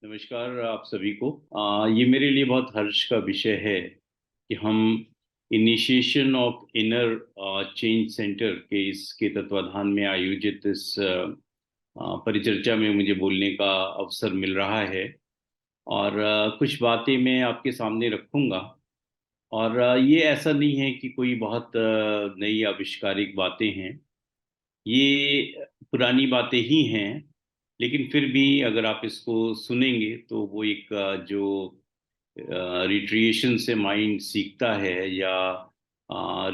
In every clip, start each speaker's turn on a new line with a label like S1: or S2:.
S1: नमस्कार आप सभी को। ये मेरे लिए बहुत हर्ष का विषय है कि हम initiation of inner change centre के इसके तत्वाधान में आयोजित इस परिचर्चा में मुझे बोलने का अवसर मिल रहा है। और कुछ बातें मैं आपके सामने रखूंगा। और ये ऐसा नहीं है कि कोई बहुत नई आविष्कारिक बातें हैं। ये पुरानी बातें ही हैं। लेकिन फिर भी अगर आप इसको सुनेंगे तो वो एक जो रिट्रिएशन से माइंड सीखता है या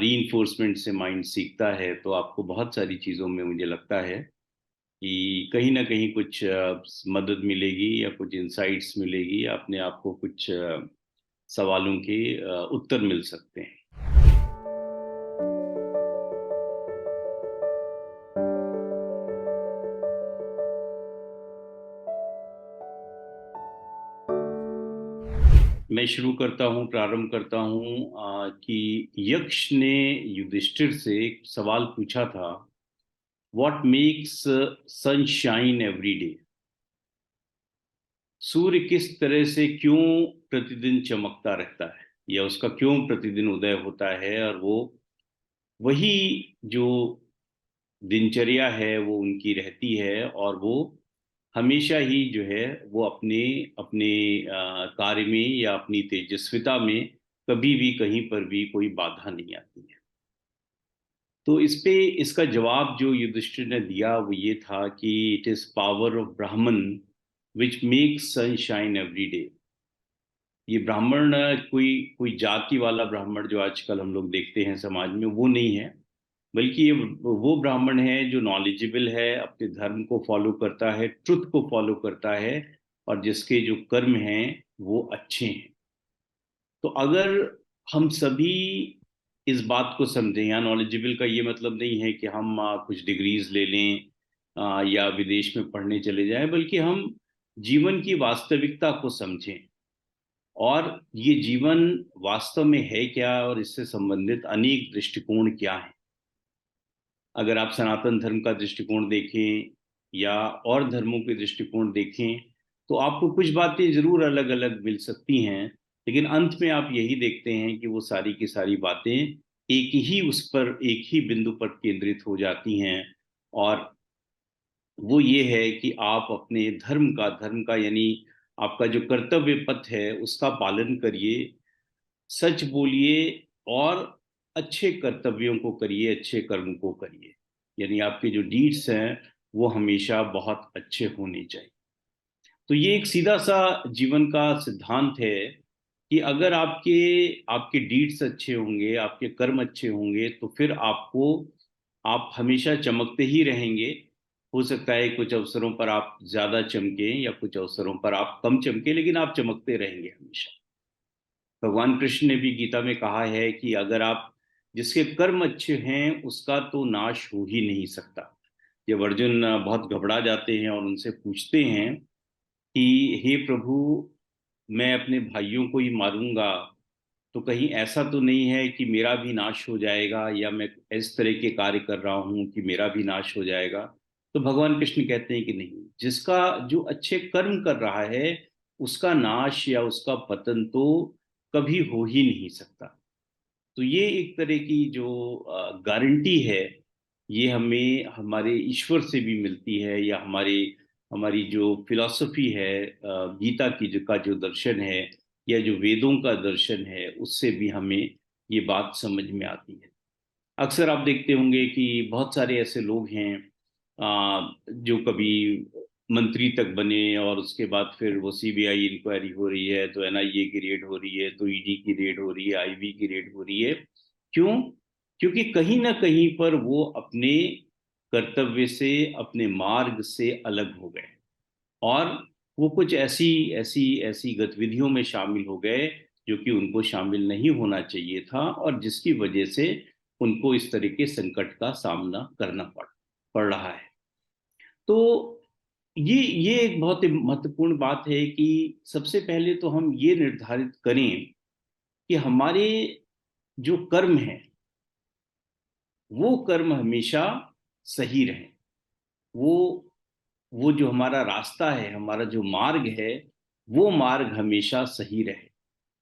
S1: रीइंफोर्समेंट से माइंड सीखता है, तो आपको बहुत सारी चीज़ों में मुझे लगता है कि कहीं ना कहीं कुछ मदद मिलेगी या कुछ इंसाइट्स मिलेगी। अपने आप को कुछ सवालों के उत्तर मिल सकते हैं। मैं शुरू करता हूँ, प्रारंभ करता हूँ कि यक्ष ने युधिष्ठिर से एक सवाल पूछा था। What makes sunshine every day? सूर्य किस तरह से क्यों प्रतिदिन चमकता रहता है, या उसका क्यों प्रतिदिन उदय होता है? और वो वही जो दिनचर्या है वो उनकी रहती है, और वो हमेशा ही जो है वो अपने अपने कार्य में या अपनी तेजस्विता में कभी भी कहीं पर भी कोई बाधा नहीं आती है। तो इस पे इसका जवाब जो युधिष्ठिर ने दिया वो ये था कि इट इज पावर ऑफ ब्राह्मण which makes sunshine every day. ये ब्राह्मण कोई कोई जाति वाला ब्राह्मण जो आजकल हम लोग देखते हैं समाज में, वो नहीं है। बल्कि ये वो ब्राह्मण है जो नॉलेजेबल है, अपने धर्म को फॉलो करता है, ट्रुथ को फॉलो करता है, और जिसके जो कर्म हैं वो अच्छे हैं। तो अगर हम सभी इस बात को समझें, या नॉलेजेबल का ये मतलब नहीं है कि हम कुछ डिग्रीज ले लें या विदेश में पढ़ने चले जाएं, बल्कि हम जीवन की वास्तविकता को समझें। और ये जीवन वास्तव में है क्या, और इससे संबंधित अनेक दृष्टिकोण क्या हैं। अगर आप सनातन धर्म का दृष्टिकोण देखें या और धर्मों के दृष्टिकोण देखें, तो आपको कुछ बातें जरूर अलग अलग मिल सकती हैं। लेकिन अंत में आप यही देखते हैं कि वो सारी की सारी बातें एक ही उस पर, एक ही बिंदु पर केंद्रित हो जाती हैं। और वो ये है कि आप अपने धर्म का यानी आपका जो कर्तव्य पथ है उसका पालन करिए, सच बोलिए, और अच्छे कर्तव्यों को करिए, अच्छे कर्म को करिए। यानी आपके जो डीड्स हैं वो हमेशा बहुत अच्छे होने चाहिए। तो ये एक सीधा सा जीवन का सिद्धांत है कि अगर आपके आपके डीड्स अच्छे होंगे, आपके कर्म अच्छे होंगे, तो फिर आपको आप हमेशा चमकते ही रहेंगे। हो सकता है कुछ अवसरों पर आप ज्यादा चमके या कुछ अवसरों पर आप कम चमके, लेकिन आप चमकते रहेंगे हमेशा। भगवान कृष्ण ने भी गीता में कहा है कि अगर आप, जिसके कर्म अच्छे हैं उसका तो नाश हो ही नहीं सकता। जब अर्जुन बहुत घबरा जाते हैं और उनसे पूछते हैं कि हे प्रभु, मैं अपने भाइयों को ही मारूंगा, तो कहीं ऐसा तो नहीं है कि मेरा भी नाश हो जाएगा, या मैं इस तरह के कार्य कर रहा हूं कि मेरा भी नाश हो जाएगा? तो भगवान कृष्ण कहते हैं कि नहीं, जिसका जो अच्छे कर्म कर रहा है उसका नाश या उसका पतन तो कभी हो ही नहीं सकता। तो ये एक तरह की जो गारंटी है, ये हमें हमारे ईश्वर से भी मिलती है, या हमारे हमारी जो फिलॉसफी है, गीता की जो का जो दर्शन है, या जो वेदों का दर्शन है, उससे भी हमें ये बात समझ में आती है। अक्सर आप देखते होंगे कि बहुत सारे ऐसे लोग हैं जो कभी मंत्री तक बने, और उसके बाद फिर वो सीबीआई इंक्वायरी हो रही है तो एनआईए की रेड हो रही है, तो ईडी की रेड हो रही है, आईबी की रेड हो रही है। क्यों? क्योंकि कहीं ना कहीं पर वो अपने कर्तव्य से, अपने मार्ग से अलग हो गए, और वो कुछ ऐसी ऐसी ऐसी गतिविधियों में शामिल हो गए जो कि उनको शामिल नहीं होना चाहिए था, और जिसकी वजह से उनको इस तरह के संकट का सामना करना पड़ रहा है। तो ये एक बहुत ही महत्वपूर्ण बात है कि सबसे पहले तो हम ये निर्धारित करें कि हमारे जो कर्म हैं वो कर्म हमेशा सही रहें। वो वो जो हमारा रास्ता है, हमारा जो मार्ग है, वो मार्ग हमेशा सही रहे।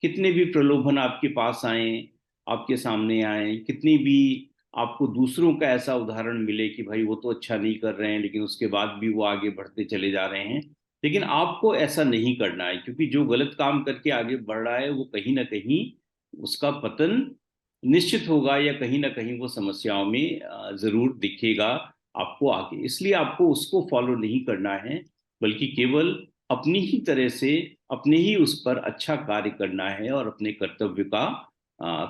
S1: कितने भी प्रलोभन आपके पास आए, आपके सामने आए, कितनी भी आपको दूसरों का ऐसा उदाहरण मिले कि भाई वो तो अच्छा नहीं कर रहे हैं लेकिन उसके बाद भी वो आगे बढ़ते चले जा रहे हैं, लेकिन आपको ऐसा नहीं करना है, क्योंकि जो गलत काम करके आगे बढ़ रहा है वो कहीं ना कहीं उसका पतन निश्चित होगा, या कहीं ना कहीं वो समस्याओं में जरूर दिखेगा आपको आगे। इसलिए आपको उसको फॉलो नहीं करना है, बल्कि केवल अपनी ही तरह से अपने ही उस पर अच्छा कार्य करना है और अपने कर्तव्य का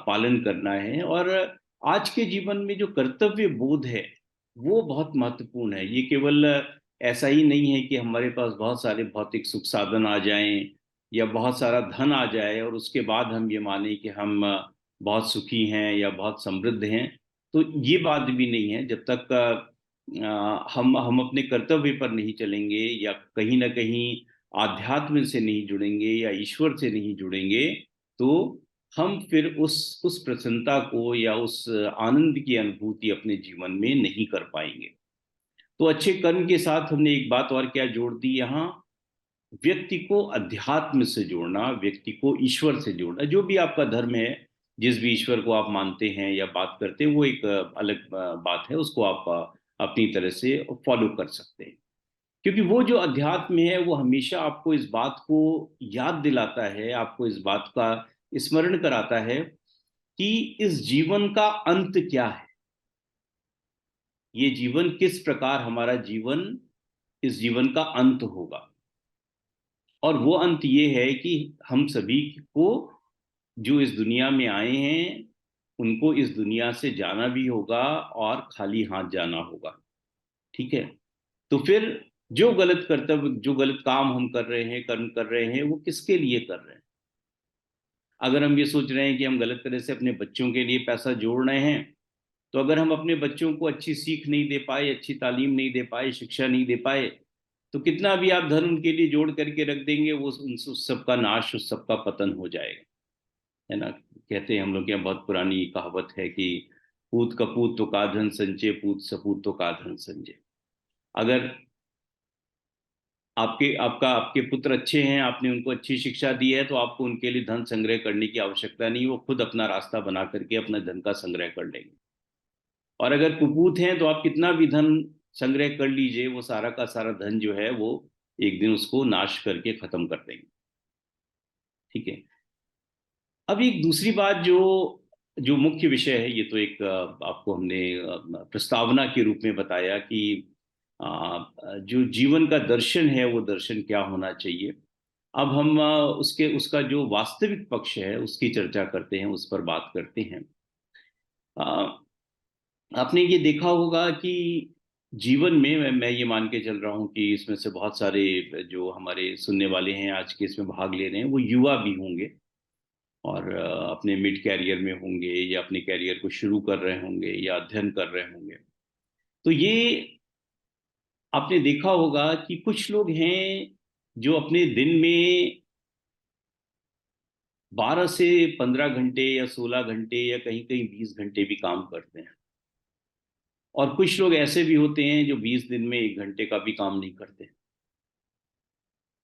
S1: पालन करना है। और आज के जीवन में जो कर्तव्य बोध है वो बहुत महत्वपूर्ण है। ये केवल ऐसा ही नहीं है कि हमारे पास बहुत सारे भौतिक सुख साधन आ जाएं या बहुत सारा धन आ जाए और उसके बाद हम ये माने कि हम बहुत सुखी हैं या बहुत समृद्ध हैं। तो ये बात भी नहीं है। जब तक हम अपने कर्तव्य पर नहीं चलेंगे या कहीं ना कहीं आध्यात्म से नहीं जुड़ेंगे या ईश्वर से नहीं जुड़ेंगे, तो हम फिर उस प्रसन्नता को या उस आनंद की अनुभूति अपने जीवन में नहीं कर पाएंगे। तो अच्छे कर्म के साथ हमने एक बात और क्या जोड़ दी यहाँ, व्यक्ति को अध्यात्म से जोड़ना, व्यक्ति को ईश्वर से जोड़ना। जो भी आपका धर्म है, जिस भी ईश्वर को आप मानते हैं या बात करते हैं, वो एक अलग बात है, उसको आप अपनी तरह से फॉलो कर सकते हैं। क्योंकि वो जो अध्यात्म है वो हमेशा आपको इस बात को याद दिलाता है, आपको इस बात का स्मरण कराता है कि इस जीवन का अंत क्या है, ये जीवन किस प्रकार हमारा जीवन, इस जीवन का अंत होगा। और वो अंत ये है कि हम सभी को जो इस दुनिया में आए हैं उनको इस दुनिया से जाना भी होगा और खाली हाथ जाना होगा। ठीक है। तो फिर जो गलत कर्तव्य, जो गलत काम हम कर रहे हैं, कर्म कर रहे हैं, वो किसके लिए कर रहे हैं? अगर हम ये सोच रहे हैं कि हम गलत तरह से अपने बच्चों के लिए पैसा जोड़ रहे हैं, तो अगर हम अपने बच्चों को अच्छी सीख नहीं दे पाए, अच्छी तालीम नहीं दे पाए, शिक्षा नहीं दे पाए, तो कितना भी आप धन उनके लिए जोड़ करके रख देंगे, वो उस सब का नाश, उस सब का पतन हो जाएगा। है ना? कहते हैं हम लोग के यहाँ, बहुत पुरानी कहावत है कि पूत कपूत तो का धन संचय, पूत सपूत तो का धन संचय। अगर आपके पुत्र अच्छे हैं, आपने उनको अच्छी शिक्षा दी है, तो आपको उनके लिए धन संग्रह करने की आवश्यकता नहीं, वो खुद अपना रास्ता बना करके अपना धन का संग्रह कर लेंगे। और अगर कुपूत हैं तो आप कितना भी धन संग्रह कर लीजिए, वो सारा का सारा धन जो है वो एक दिन उसको नाश करके खत्म कर देंगे। ठीक है। अब एक दूसरी बात जो जो मुख्य विषय है, ये तो एक आपको हमने प्रस्तावना के रूप में बताया कि जो जीवन का दर्शन है वो दर्शन क्या होना चाहिए। अब हम उसके उसका जो वास्तविक पक्ष है उसकी चर्चा करते हैं, उस पर बात करते हैं। आपने ये देखा होगा कि जीवन में मैं ये मान के चल रहा हूँ कि इसमें से बहुत सारे जो हमारे सुनने वाले हैं आज के इसमें भाग ले रहे हैं वो युवा भी होंगे और अपने मिड कैरियर में होंगे या अपने कैरियर को शुरू कर रहे होंगे या अध्ययन कर रहे होंगे। तो ये आपने देखा होगा कि कुछ लोग हैं जो अपने दिन में 12 से 15 घंटे या 16 घंटे या कहीं कहीं 20 घंटे भी काम करते हैं। और कुछ लोग ऐसे भी होते हैं जो 20 दिन में 1 घंटे का भी काम नहीं करते।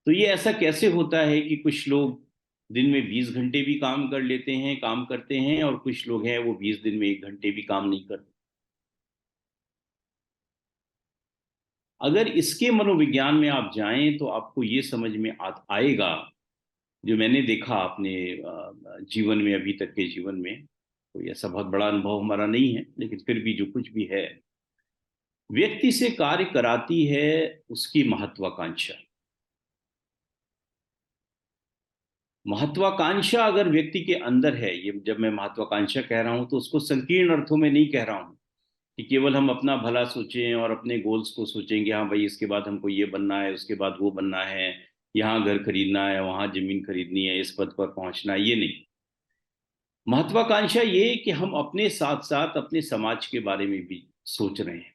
S1: तो ये ऐसा कैसे होता है कि कुछ लोग दिन में 20 घंटे भी काम कर लेते हैं, काम करते हैं, और कुछ लोग हैं वो 20 दिन में 1 घंटे भी काम नहीं करते? अगर इसके मनोविज्ञान में आप जाएं तो आपको ये समझ में आएगा, जो मैंने देखा अपने जीवन में, अभी तक के जीवन में, कोई ऐसा बहुत बड़ा अनुभव हमारा नहीं है लेकिन फिर भी जो कुछ भी है, व्यक्ति से कार्य कराती है उसकी महत्वाकांक्षा। महत्वाकांक्षा अगर व्यक्ति के अंदर है, ये जब मैं महत्वाकांक्षा कह रहा हूं तो उसको संकीर्ण अर्थों में नहीं कह रहा हूं कि केवल हम अपना भला सोचें और अपने गोल्स को सोचेंगे, हाँ भाई इसके बाद हमको ये बनना है, उसके बाद वो बनना है, यहाँ घर खरीदना है, वहां जमीन खरीदनी है, इस पद पर पहुंचना है, ये नहीं। महत्वाकांक्षा ये कि हम अपने साथ साथ अपने समाज के बारे में भी सोच रहे हैं,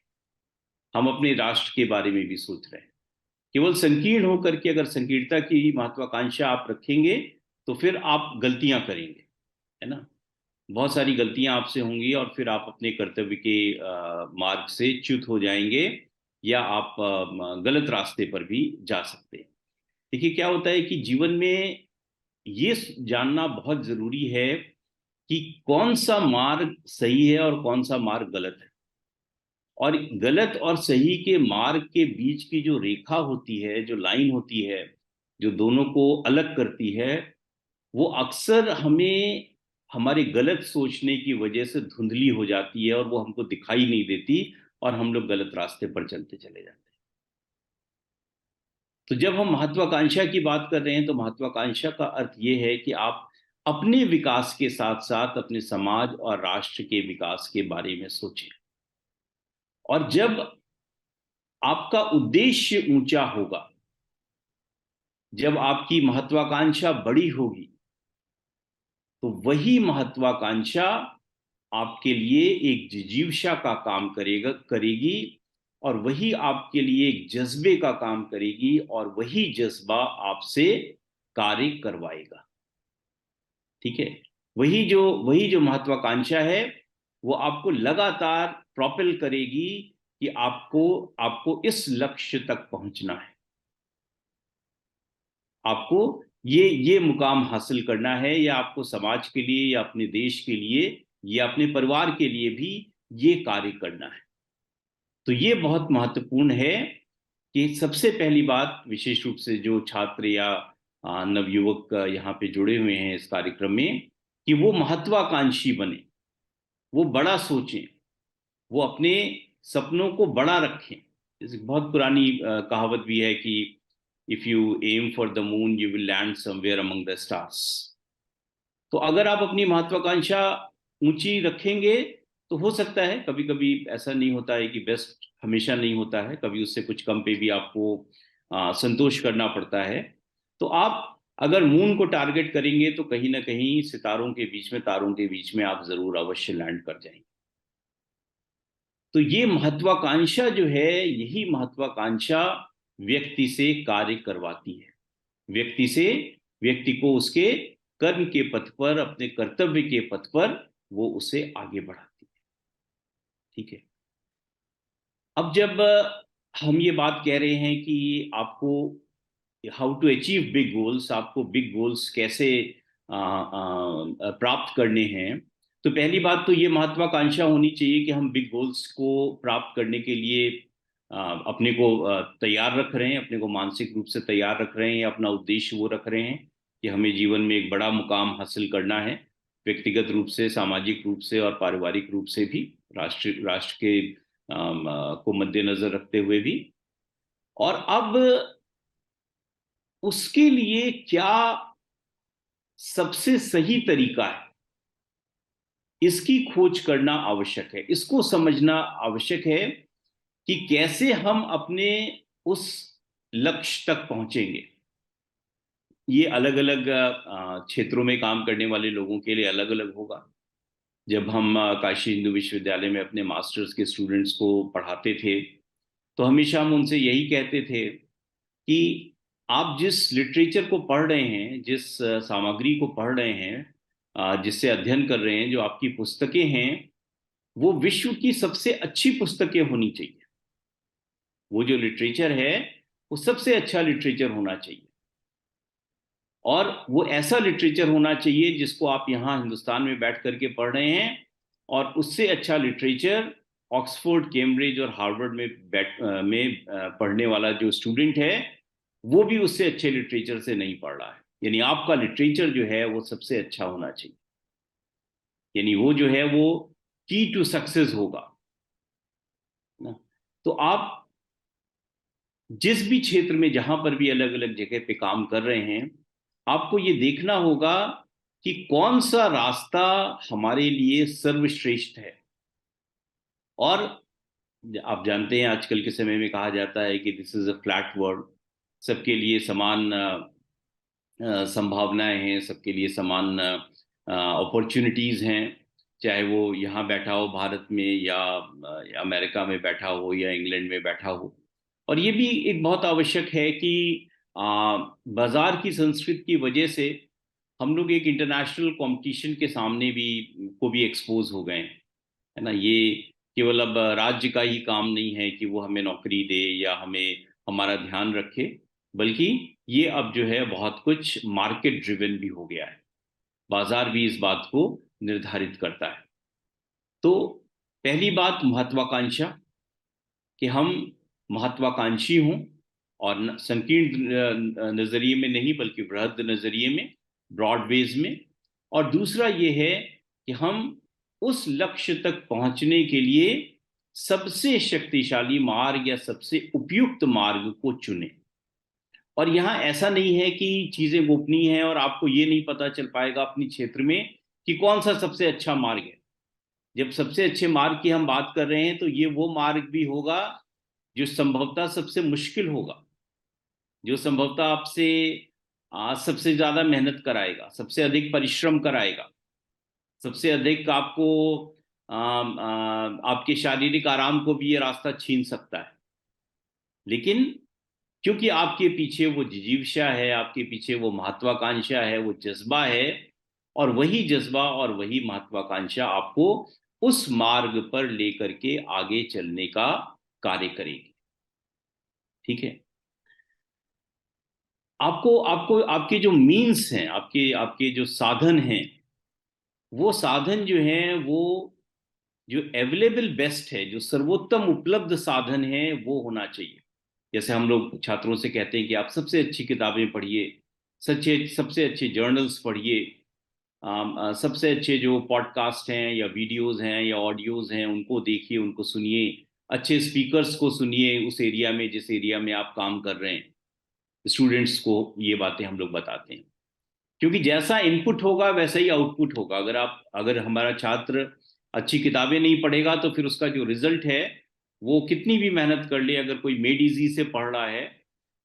S1: हम अपने राष्ट्र के बारे में भी सोच रहे हैं। केवल संकीर्ण होकर के अगर संकीर्णता की महत्वाकांक्षा आप रखेंगे तो फिर आप गलतियां करेंगे, है ना? बहुत सारी गलतियां आपसे होंगी और फिर आप अपने कर्तव्य के मार्ग से च्युत हो जाएंगे या आप गलत रास्ते पर भी जा सकते हैं। देखिए क्या होता है कि जीवन में ये जानना बहुत जरूरी है कि कौन सा मार्ग सही है और कौन सा मार्ग गलत है। और गलत और सही के मार्ग के बीच की जो रेखा होती है, जो लाइन होती है, जो दोनों को अलग करती है, वो अक्सर हमें हमारे गलत सोचने की वजह से धुंधली हो जाती है और वो हमको दिखाई नहीं देती, और हम लोग गलत रास्ते पर चलते चले जाते हैं। तो जब हम महत्वाकांक्षा की बात कर रहे हैं तो महत्वाकांक्षा का अर्थ ये है कि आप अपने विकास के साथ साथ अपने समाज और राष्ट्र के विकास के बारे में सोचें। और जब आपका उद्देश्य ऊंचा होगा, जब आपकी महत्वाकांक्षा बड़ी होगी, तो वही महत्वाकांक्षा आपके लिए एक जिजीविषा का काम करेगी, और वही आपके लिए एक जज्बे का काम करेगी, और वही जज्बा आपसे कार्य करवाएगा। ठीक है। वही जो महत्वाकांक्षा है, वो आपको लगातार प्रोपेल करेगी कि आपको आपको इस लक्ष्य तक पहुंचना है, आपको ये मुकाम हासिल करना है, या आपको समाज के लिए या अपने देश के लिए या अपने परिवार के लिए भी ये कार्य करना है। तो ये बहुत महत्वपूर्ण है कि सबसे पहली बात, विशेष रूप से जो छात्र या नवयुवक यहाँ पे जुड़े हुए हैं इस कार्यक्रम में, कि वो महत्वाकांक्षी बने, वो बड़ा सोचें, वो अपने सपनों को बड़ा रखें। जैसे बहुत पुरानी कहावत भी है कि if you aim for the moon you will land somewhere among the stars. तो अगर आप अपनी महत्वाकांक्षा ऊंची रखेंगे, तो हो सकता है, कभी कभी ऐसा नहीं होता है कि बेस्ट हमेशा नहीं होता है, कभी उससे कुछ कम पे भी आपको संतोष करना पड़ता है। तो आप अगर मून को टारगेट करेंगे तो कहीं ना कहीं सितारों के बीच में, तारों के बीच में आप जरूर अवश्य लैंड कर जाएंगे। तो ये महत्वाकांक्षा जो है, यही महत्वाकांक्षा व्यक्ति से कार्य करवाती है, व्यक्ति से व्यक्ति को उसके कर्म के पथ पर, अपने कर्तव्य के पथ पर वो उसे आगे बढ़ाती है। ठीक है। अब जब हम ये बात कह रहे हैं कि आपको how to achieve big goals, आपको बिग गोल्स कैसे प्राप्त करने हैं, तो पहली बात तो ये महत्वाकांक्षा होनी चाहिए कि हम बिग गोल्स को प्राप्त करने के लिए अपने को तैयार रख रहे हैं, अपने को मानसिक रूप से तैयार रख रहे हैं, अपना उद्देश्य वो रख रहे हैं कि हमें जीवन में एक बड़ा मुकाम हासिल करना है, व्यक्तिगत रूप से, सामाजिक रूप से और पारिवारिक रूप से भी, राष्ट्र के को मद्देनजर रखते हुए भी। और अब उसके लिए क्या सबसे सही तरीका है, इसकी खोज करना आवश्यक है, इसको समझना आवश्यक है कि कैसे हम अपने उस लक्ष्य तक पहुंचेंगे। ये अलग अलग क्षेत्रों में काम करने वाले लोगों के लिए अलग अलग होगा। जब हम काशी हिंदू विश्वविद्यालय में अपने मास्टर्स के स्टूडेंट्स को पढ़ाते थे, तो हमेशा हम उनसे यही कहते थे कि आप जिस लिटरेचर को पढ़ रहे हैं, जिस सामग्री को पढ़ रहे हैं, जिससे अध्ययन कर रहे हैं, जो आपकी पुस्तकें हैं, वो विश्व की सबसे अच्छी पुस्तकें होनी चाहिए। वो जो लिटरेचर है, वो सबसे अच्छा लिटरेचर होना चाहिए, और वो ऐसा लिटरेचर होना चाहिए जिसको आप यहाँ हिंदुस्तान में बैठ करके पढ़ रहे हैं, और उससे अच्छा लिटरेचर ऑक्सफोर्ड, कैम्ब्रिज और हार्वर्ड में पढ़ने वाला जो स्टूडेंट है, वो भी उससे अच्छे लिटरेचर से नहीं पढ़ रहा है। यानी आपका लिटरेचर जो है वो सबसे अच्छा होना चाहिए, यानी वो जो है वो की टू सक्सेस होगा ना। तो आप जिस भी क्षेत्र में, जहां पर भी अलग अलग जगह पे काम कर रहे हैं, आपको ये देखना होगा कि कौन सा रास्ता हमारे लिए सर्वश्रेष्ठ है। और आप जानते हैं आजकल के समय में कहा जाता है कि this is a flat world, सबके लिए समान संभावनाएं हैं, सबके लिए समान अपॉर्चुनिटीज हैं, चाहे वो यहाँ बैठा हो भारत में, या अमेरिका में बैठा हो, या इंग्लैंड में बैठा हो। और ये भी एक बहुत आवश्यक है कि बाजार की संस्कृति की वजह से हम लोग एक इंटरनेशनल कंपटीशन के सामने भी को भी एक्सपोज हो गए हैं, है ना। ये केवल अब राज्य का ही काम नहीं है कि वो हमें नौकरी दे या हमें हमारा ध्यान रखे, बल्कि ये अब जो है बहुत कुछ मार्केट ड्रिवन भी हो गया है। बाजार भी इस बात को निर्धारित करता है। तो पहली बात महत्वाकांक्षा, कि हम महत्वाकांक्षी हों, और संकीर्ण नजरिए में नहीं बल्कि बृहद नजरिए में, ब्रॉड बेस में। और दूसरा ये है कि हम उस लक्ष्य तक पहुंचने के लिए सबसे शक्तिशाली मार्ग या सबसे उपयुक्त मार्ग को चुने। और यहाँ ऐसा नहीं है कि चीजें गोपनीय हैं और आपको ये नहीं पता चल पाएगा अपने क्षेत्र में कि कौन सा सबसे अच्छा मार्ग है। जब सबसे अच्छे मार्ग की हम बात कर रहे हैं तो ये वो मार्ग भी होगा जो संभवतः सबसे मुश्किल होगा, जो संभवतः आपसे सबसे ज्यादा मेहनत कराएगा, सबसे अधिक परिश्रम कराएगा, सबसे अधिक आपको आपके शारीरिक आराम को भी ये रास्ता छीन सकता है। लेकिन क्योंकि आपके पीछे वो जिजीविषा है, आपके पीछे वो महत्वाकांक्षा है, वो जज्बा है, और वही जज्बा और वही महत्वाकांक्षा आपको उस मार्ग पर लेकर के आगे चलने का कार्य करेगी। ठीक है। आपको आपको आपके जो मीन्स हैं, आपके आपके जो साधन हैं, वो साधन जो हैं वो जो अवेलेबल बेस्ट है, जो सर्वोत्तम उपलब्ध साधन है, वो होना चाहिए। जैसे हम लोग छात्रों से कहते हैं कि आप सबसे अच्छी किताबें पढ़िए, सच्चे सबसे अच्छे जर्नल्स पढ़िए, सबसे अच्छे जो पॉडकास्ट हैं या वीडियोस हैं या ऑडियोज हैं उनको देखिए, उनको सुनिए, अच्छे स्पीकर्स को सुनिए उस एरिया में जिस एरिया में आप काम कर रहे हैं। स्टूडेंट्स को ये बातें हम लोग बताते हैं, क्योंकि जैसा इनपुट होगा वैसा ही आउटपुट होगा। अगर हमारा छात्र अच्छी किताबें नहीं पढ़ेगा तो फिर उसका जो रिजल्ट है, वो कितनी भी मेहनत कर ले, अगर कोई मेड इजी से पढ़ रहा है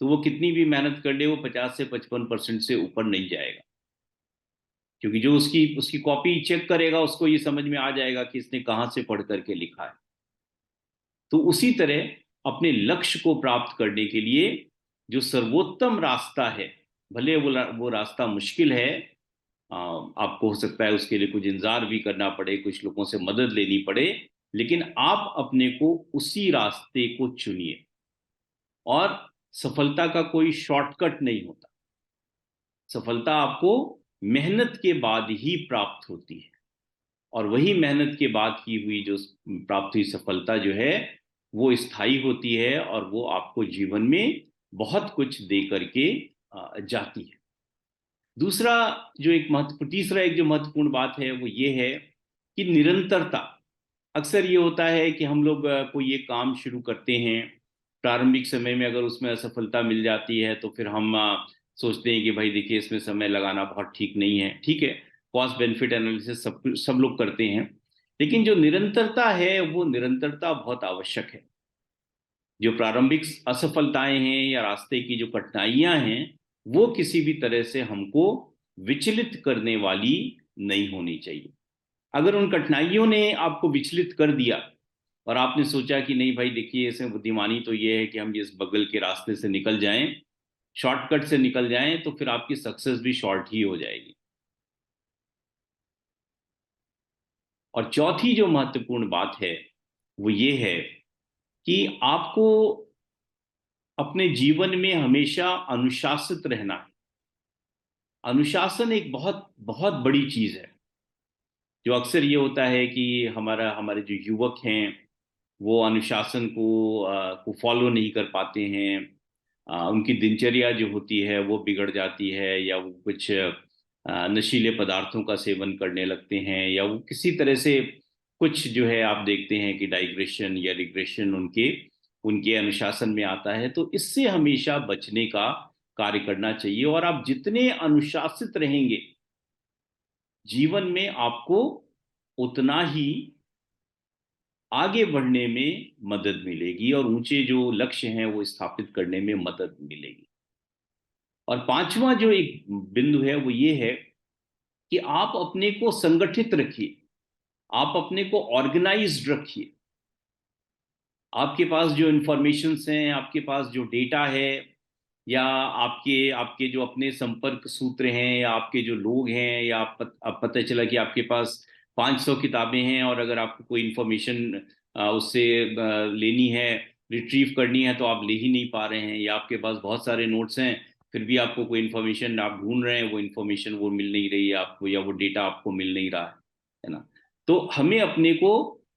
S1: तो वो कितनी भी मेहनत कर ले, वो 50 से 55% से ऊपर नहीं जाएगा। क्योंकि जो उसकी उसकी कॉपी चेक करेगा उसको ये समझ में आ जाएगा कि इसने कहाँ से पढ़ करके लिखा है। तो उसी तरह अपने लक्ष्य को प्राप्त करने के लिए जो सर्वोत्तम रास्ता है, भले वो रास्ता मुश्किल है, आपको हो सकता है उसके लिए कुछ इंतजार भी करना पड़े, कुछ लोगों से मदद लेनी पड़े, लेकिन आप अपने को उसी रास्ते को चुनिए। और सफलता का कोई शॉर्टकट नहीं होता। सफलता आपको मेहनत के बाद ही प्राप्त होती है, और वही मेहनत के बाद की हुई जो प्राप्त हुई सफलता जो है वो स्थायी होती है, और वो आपको जीवन में बहुत कुछ दे करके जाती है। दूसरा तीसरा एक जो महत्वपूर्ण बात है वो ये है कि निरंतरता। अक्सर ये होता है कि हम लोग कोई एक काम शुरू करते हैं, प्रारंभिक समय में अगर उसमें असफलता मिल जाती है तो फिर हम सोचते हैं कि भाई देखिए इसमें समय लगाना बहुत ठीक नहीं है। ठीक है, कॉस्ट बेनिफिट एनालिसिस सब लोग करते हैं, लेकिन जो निरंतरता है वो निरंतरता बहुत आवश्यक है। जो प्रारंभिक असफलताएं हैं या रास्ते की जो कठिनाइयां हैं, वो किसी भी तरह से हमको विचलित करने वाली नहीं होनी चाहिए। अगर उन कठिनाइयों ने आपको विचलित कर दिया और आपने सोचा कि नहीं भाई देखिए इसमें बुद्धिमानी तो ये है कि हम इस बगल के रास्ते से निकल जाएं, शॉर्टकट से निकल जाएं, तो फिर आपकी सक्सेस भी शॉर्ट ही हो जाएगी। और चौथी जो महत्वपूर्ण बात है वो ये है कि आपको अपने जीवन में हमेशा अनुशासित रहना है। अनुशासन एक बहुत बहुत बड़ी चीज है। जो अक्सर ये होता है कि हमारे जो युवक हैं वो अनुशासन को फॉलो नहीं कर पाते हैं। उनकी दिनचर्या जो होती है वो बिगड़ जाती है, या वो कुछ नशीले पदार्थों का सेवन करने लगते हैं, या वो किसी तरह से कुछ जो है आप देखते हैं कि डाइग्रेशन या रिग्रेशन उनके उनके अनुशासन में आता है। तो इससे हमेशा बचने का कार्य करना चाहिए। और आप जितने अनुशासित रहेंगे जीवन में आपको उतना ही आगे बढ़ने में मदद मिलेगी, और ऊंचे जो लक्ष्य हैं वो स्थापित करने में मदद मिलेगी। और पांचवा जो एक बिंदु है वो ये है कि आप अपने को संगठित रखिए, आप अपने को ऑर्गेनाइज्ड रखिए। आपके पास जो इंफॉर्मेशन हैं, आपके पास जो डेटा है, या आपके आपके जो अपने संपर्क सूत्र हैं, या आपके जो लोग हैं, या आप पता चला कि आपके पास 500 किताबें हैं, और अगर आपको कोई इंफॉर्मेशन उससे लेनी है रिट्रीव करनी है तो आप ले ही नहीं पा रहे हैं, या आपके पास बहुत सारे नोट्स हैं फिर भी आपको कोई इन्फॉर्मेशन आप ढूंढ रहे हैं, वो इन्फॉर्मेशन वो मिल नहीं रही है आपको, या वो डेटा आपको मिल नहीं रहा है ना। तो हमें अपने को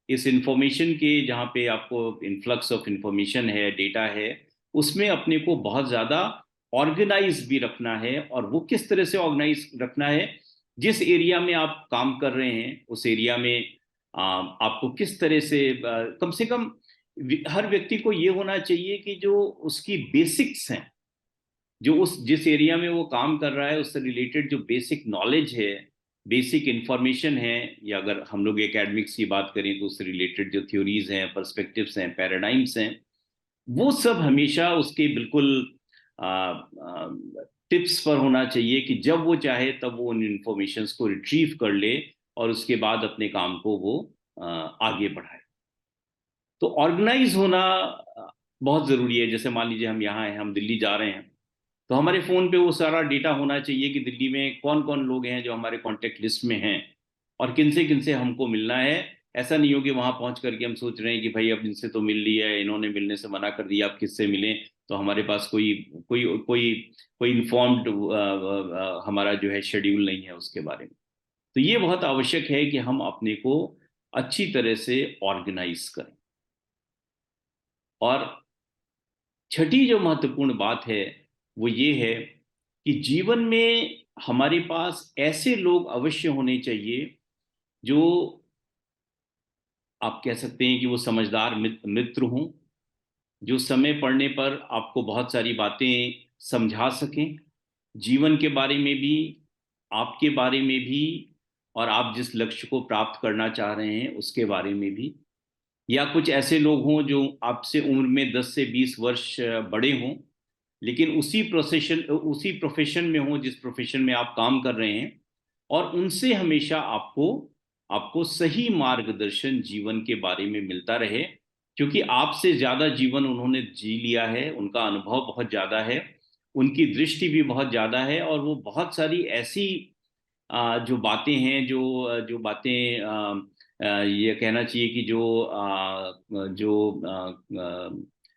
S1: इस इंफॉर्मेशन के, जहाँ पे आपको इन्फ्लक्स ऑफ इंफॉर्मेशन है, डेटा है, उसमें अपने को बहुत ज़्यादा ऑर्गेनाइज भी रखना है। और वो किस तरह से ऑर्गेनाइज रखना है, जिस एरिया में आप काम कर रहे हैं उस एरिया में आपको किस तरह से कम हर व्यक्ति को ये होना चाहिए कि जो उसकी बेसिक्स हैं, जो उस जिस एरिया में वो काम कर रहा है उससे रिलेटेड जो बेसिक नॉलेज है, बेसिक इंफॉर्मेशन है, या अगर हम लोग एकेडमिक्स की बात करें तो उससे रिलेटेड जो थ्योरीज हैं, पर्सपेक्टिव्स हैं, पैराडाइम्स हैं, वो सब हमेशा उसके बिल्कुल टिप्स पर होना चाहिए कि जब वो चाहे तब वो उन इंफॉर्मेशंस को रिट्रीव कर ले और उसके बाद अपने काम को वो आगे बढ़ाए। तो ऑर्गेनाइज होना बहुत ज़रूरी है। जैसे मान लीजिए हम यहाँ हैं, हम दिल्ली जा रहे हैं, तो हमारे फ़ोन पे वो सारा डेटा होना चाहिए कि दिल्ली में कौन कौन लोग हैं जो हमारे कॉन्टेक्ट लिस्ट में हैं, और किन से हमको मिलना है। ऐसा नहीं हो कि वहां पहुंच करके हम सोच रहे हैं कि भाई अब इनसे तो मिल लिया है, इन्होंने मिलने से मना कर दिया, अब किससे मिलें। तो हमारे पास कोई कोई कोई कोई इन्फॉर्म्ड हमारा जो है शेड्यूल नहीं है उसके बारे में। तो ये बहुत आवश्यक है कि हम अपने को अच्छी तरह से ऑर्गेनाइज करें। और छठी जो महत्वपूर्ण बात है वो ये है कि जीवन में हमारे पास ऐसे लोग अवश्य होने चाहिए जो, आप कह सकते हैं कि वो समझदार मित्र हों, जो समय पड़ने पर आपको बहुत सारी बातें समझा सकें, जीवन के बारे में भी, आपके बारे में भी, और आप जिस लक्ष्य को प्राप्त करना चाह रहे हैं उसके बारे में भी। या कुछ ऐसे लोग हों जो आपसे उम्र में 10 से 20 वर्ष बड़े हों, लेकिन उसी प्रोफेशन में हो जिस प्रोफेशन में आप काम कर रहे हैं, और उनसे हमेशा आपको आपको सही मार्गदर्शन जीवन के बारे में मिलता रहे, क्योंकि आपसे ज्यादा जीवन उन्होंने जी लिया है, उनका अनुभव बहुत ज्यादा है, उनकी दृष्टि भी बहुत ज्यादा है, और वो बहुत सारी ऐसी जो बातें हैं, जो बातें ये कहना चाहिए कि जो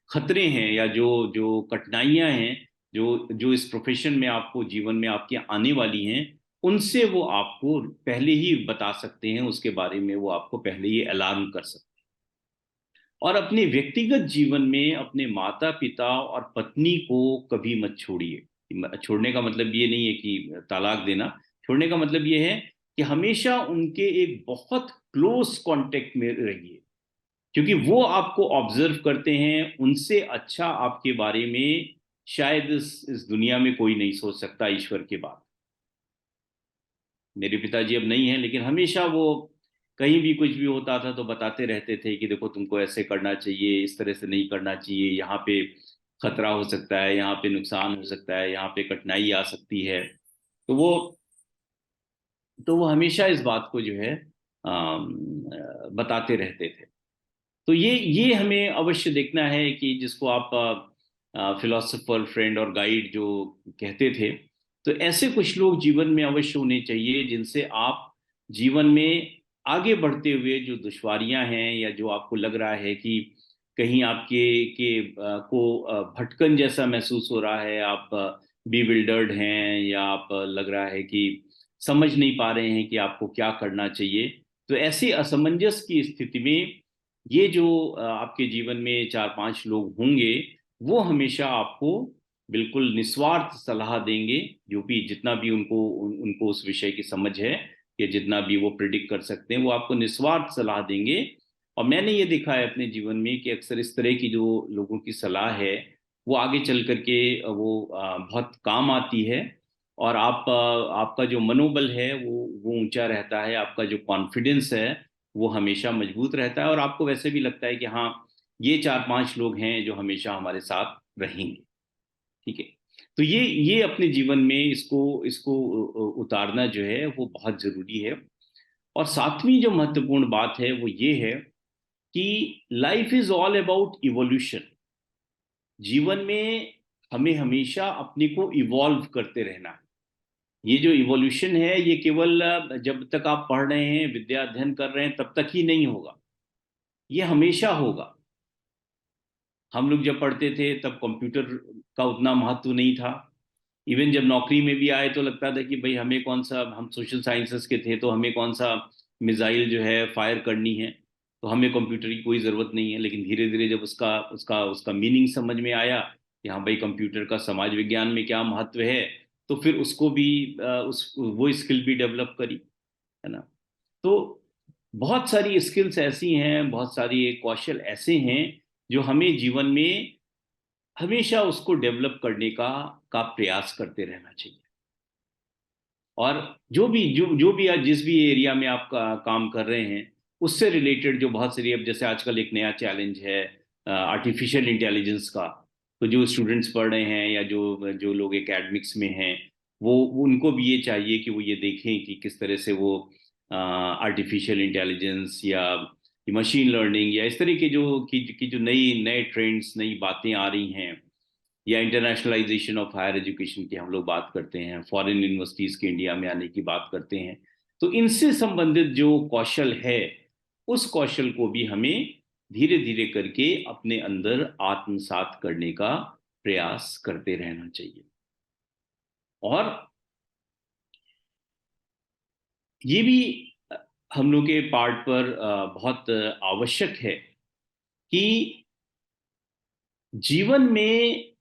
S1: खतरे हैं, या जो जो कठिनाइयां हैं, जो जो इस प्रोफेशन में आपको जीवन में आपकी आने वाली हैं, उनसे वो आपको पहले ही बता सकते हैं, उसके बारे में वो आपको पहले ही अलार्म कर सकते हैं। और अपने व्यक्तिगत जीवन में अपने माता पिता और पत्नी को कभी मत छोड़िए। छोड़ने का मतलब ये नहीं है कि तलाक देना, छोड़ने का मतलब ये है कि हमेशा उनके एक बहुत क्लोज कांटेक्ट में रहिए, क्योंकि वो आपको ऑब्जर्व करते हैं। उनसे अच्छा आपके बारे में शायद इस दुनिया में कोई नहीं सोच सकता ईश्वर के बाद। मेरे पिताजी अब नहीं है, लेकिन हमेशा वो कहीं भी कुछ भी होता था तो बताते रहते थे कि देखो तुमको ऐसे करना चाहिए, इस तरह से नहीं करना चाहिए, यहाँ पे खतरा हो सकता है, यहाँ पे नुकसान हो सकता है, यहाँ पे कठिनाई आ सकती है। तो वो हमेशा इस बात को जो है बताते रहते थे। तो ये हमें अवश्य देखना है कि जिसको आप फिलोसोफर फ्रेंड और गाइड जो कहते थे, तो ऐसे कुछ लोग जीवन में अवश्य होने चाहिए जिनसे आप जीवन में आगे बढ़ते हुए जो दुश्वारियां हैं, या जो आपको लग रहा है कि कहीं आपके भटकन जैसा महसूस हो रहा है, आप बीविल्डर्ड हैं, या आप लग रहा है कि समझ नहीं पा रहे हैं कि आपको क्या करना चाहिए, तो ऐसी असमंजस की स्थिति में ये जो आपके जीवन में चार पांच लोग होंगे, वो हमेशा आपको बिल्कुल निस्वार्थ सलाह देंगे, जो भी जितना भी उनको उस विषय की समझ है, या जितना भी वो प्रिडिक्ट कर सकते हैं, वो आपको निस्वार्थ सलाह देंगे। और मैंने ये देखा है अपने जीवन में कि अक्सर इस तरह की जो लोगों की सलाह है, वो आगे चल करके वो बहुत काम आती है। और आपका जो मनोबल है वो ऊंचा रहता है, आपका जो कॉन्फिडेंस है वो हमेशा मजबूत रहता है, और आपको वैसे भी लगता है कि हाँ, ये चार पांच लोग हैं जो हमेशा हमारे साथ रहेंगे। ठीक है। तो ये अपने जीवन में इसको इसको उतारना जो है वो बहुत जरूरी है। और सातवीं जो महत्वपूर्ण बात है वो ये है कि life is all about evolution. जीवन में हमें हमेशा अपने को इवॉल्व करते रहना है। ये जो इवोल्यूशन है ये केवल जब तक आप पढ़ रहे हैं, विद्या अध्ययन कर रहे हैं, तब तक ही नहीं होगा, ये हमेशा होगा। हम लोग जब पढ़ते थे तब कंप्यूटर का उतना महत्व नहीं था। इवन जब नौकरी में भी आए तो लगता था कि भाई हमें कौन सा, हम सोशल साइंसेस के थे तो हमें कौन सा मिसाइल जो है फायर करनी है, तो हमें कंप्यूटर की कोई ज़रूरत नहीं है। लेकिन धीरे धीरे जब उसका उसका उसका मीनिंग समझ में आया कि हाँ भाई कंप्यूटर का समाज विज्ञान में क्या महत्व है, तो फिर उसको भी उस वो स्किल भी डेवलप करी, है ना। तो बहुत सारी स्किल्स ऐसी हैं, बहुत सारी कौशल ऐसे हैं जो हमें जीवन में हमेशा उसको डेवलप करने का प्रयास करते रहना चाहिए। और जो भी आज जिस भी एरिया में आप काम कर रहे हैं, उससे रिलेटेड जो बहुत सारी, अब जैसे आजकल एक नया चैलेंज है आर्टिफिशियल इंटेलिजेंस का, तो जो स्टूडेंट्स पढ़ रहे हैं या जो जो लोग एकेडमिक्स में हैं, वो उनको भी ये चाहिए कि वो ये देखें कि किस तरह से वो आर्टिफिशियल इंटेलिजेंस या मशीन लर्निंग या इस तरह के जो नई नए ट्रेंड्स, नई बातें आ रही हैं, या इंटरनेशनलाइजेशन ऑफ हायर एजुकेशन की हम लोग बात करते हैं, फॉरेन यूनिवर्सिटीज के इंडिया में आने की बात करते हैं, तो इनसे संबंधित जो कौशल है, उस कौशल को भी हमें धीरे धीरे करके अपने अंदर आत्मसात करने का प्रयास करते रहना चाहिए। और ये भी हम लोग के पार्ट पर बहुत आवश्यक है कि जीवन में,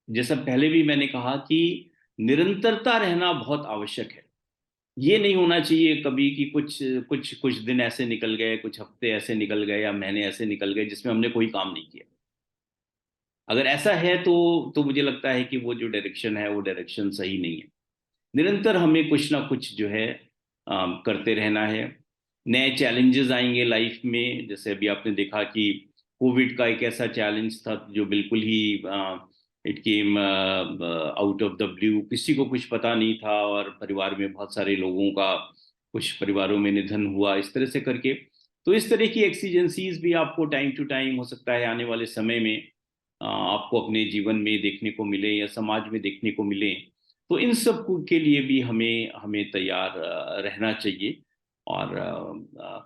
S1: जैसा पहले भी मैंने कहा कि निरंतरता रहना बहुत आवश्यक है। ये नहीं होना चाहिए कभी कि कुछ कुछ कुछ दिन ऐसे निकल गए, कुछ हफ्ते ऐसे निकल गए या महीने ऐसे निकल गए जिसमें हमने कोई काम नहीं किया। अगर ऐसा है तो मुझे लगता है कि वो जो डायरेक्शन है वो डायरेक्शन सही नहीं है। निरंतर हमें कुछ ना कुछ जो है करते रहना है। नए चैलेंजेस आएंगे लाइफ में, जैसे अभी आपने देखा कि कोविड का एक ऐसा चैलेंज था जो बिल्कुल ही it came out of the blue, किसी को कुछ पता नहीं था, और परिवार में बहुत सारे लोगों का, कुछ परिवारों में निधन हुआ इस तरह से करके। तो इस तरह की एक्सीजेंसीज भी आपको टाइम टू टाइम हो सकता है आने वाले समय में आपको अपने जीवन में देखने को मिले या समाज में देखने को मिले। तो इन सब के लिए भी हमें हमें तैयार रहना चाहिए। और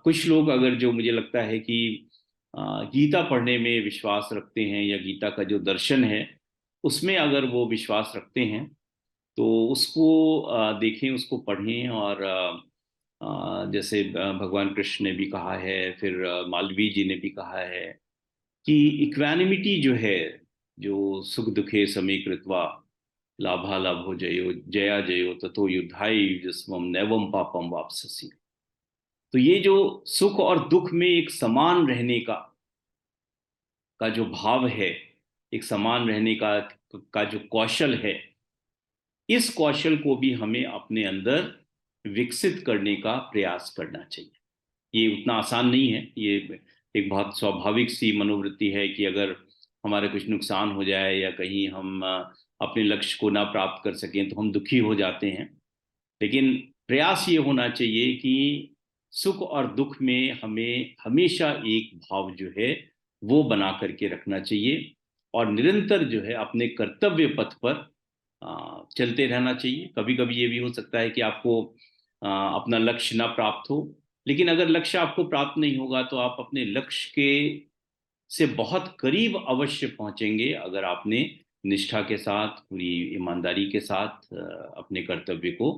S1: कुछ लोग, अगर जो मुझे लगता है कि गीता पढ़ने में विश्वास रखते हैं या गीता का जो दर्शन है उसमें अगर वो विश्वास रखते हैं, तो उसको देखें, उसको पढ़ें। और जैसे भगवान कृष्ण ने भी कहा है, फिर मालवीय जी ने भी कहा है कि इक्वानिमिटी जो है, जो सुख दुखे समे कृत्वा लाभा लाभो जयो जया जयो ततो युद्धाय जिस्मम नैवम पापम वापससी। तो ये जो सुख और दुख में एक समान रहने का जो भाव है, एक समान रहने का जो कौशल है, इस कौशल को भी हमें अपने अंदर विकसित करने का प्रयास करना चाहिए। ये उतना आसान नहीं है। ये एक बहुत स्वाभाविक सी मनोवृत्ति है कि अगर हमारा कुछ नुकसान हो जाए या कहीं हम अपने लक्ष्य को ना प्राप्त कर सकें तो हम दुखी हो जाते हैं। लेकिन प्रयास ये होना चाहिए कि सुख और दुख में हमें हमेशा एक भाव जो है वो बना करके रखना चाहिए, और निरंतर जो है अपने कर्तव्य पथ पर चलते रहना चाहिए। कभी कभी ये भी हो सकता है कि आपको अपना लक्ष्य ना प्राप्त हो, लेकिन अगर लक्ष्य आपको प्राप्त नहीं होगा तो आप अपने लक्ष्य के से बहुत करीब अवश्य पहुंचेंगे अगर आपने निष्ठा के साथ, पूरी ईमानदारी के साथ अपने कर्तव्य को,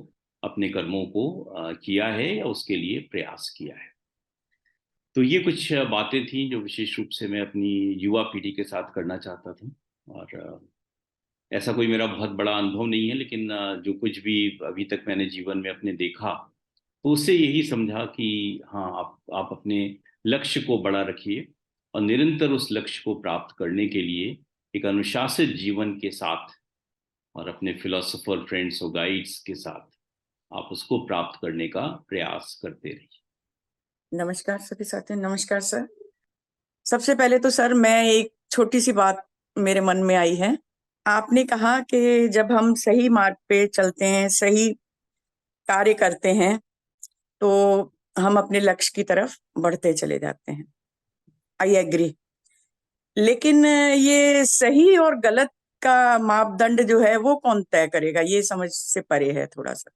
S1: अपने कर्मों को किया है या उसके लिए प्रयास किया है। तो ये कुछ बातें थी जो विशेष रूप से मैं अपनी युवा पीढ़ी के साथ करना चाहता था। और ऐसा कोई मेरा बहुत बड़ा अनुभव नहीं है, लेकिन जो कुछ भी अभी तक मैंने जीवन में अपने देखा, तो उससे यही समझा कि हाँ, आप अपने लक्ष्य को बड़ा रखिए और निरंतर उस लक्ष्य को प्राप्त करने के लिए एक अनुशासित जीवन के साथ और अपने फिलोसोफर फ्रेंड्स और गाइड्स के साथ आप उसको प्राप्त करने का प्रयास करते रहिए।
S2: नमस्कार सभी साथियों, नमस्कार सर। सबसे पहले तो सर मैं एक छोटी सी बात मेरे मन में आई है। आपने कहा कि जब हम सही मार्ग पे चलते हैं, सही कार्य करते हैं, तो हम अपने लक्ष्य की तरफ बढ़ते चले जाते हैं। I agree. लेकिन ये सही और गलत का मापदंड जो है वो कौन तय करेगा? ये समझ से परे है थोड़ा सा।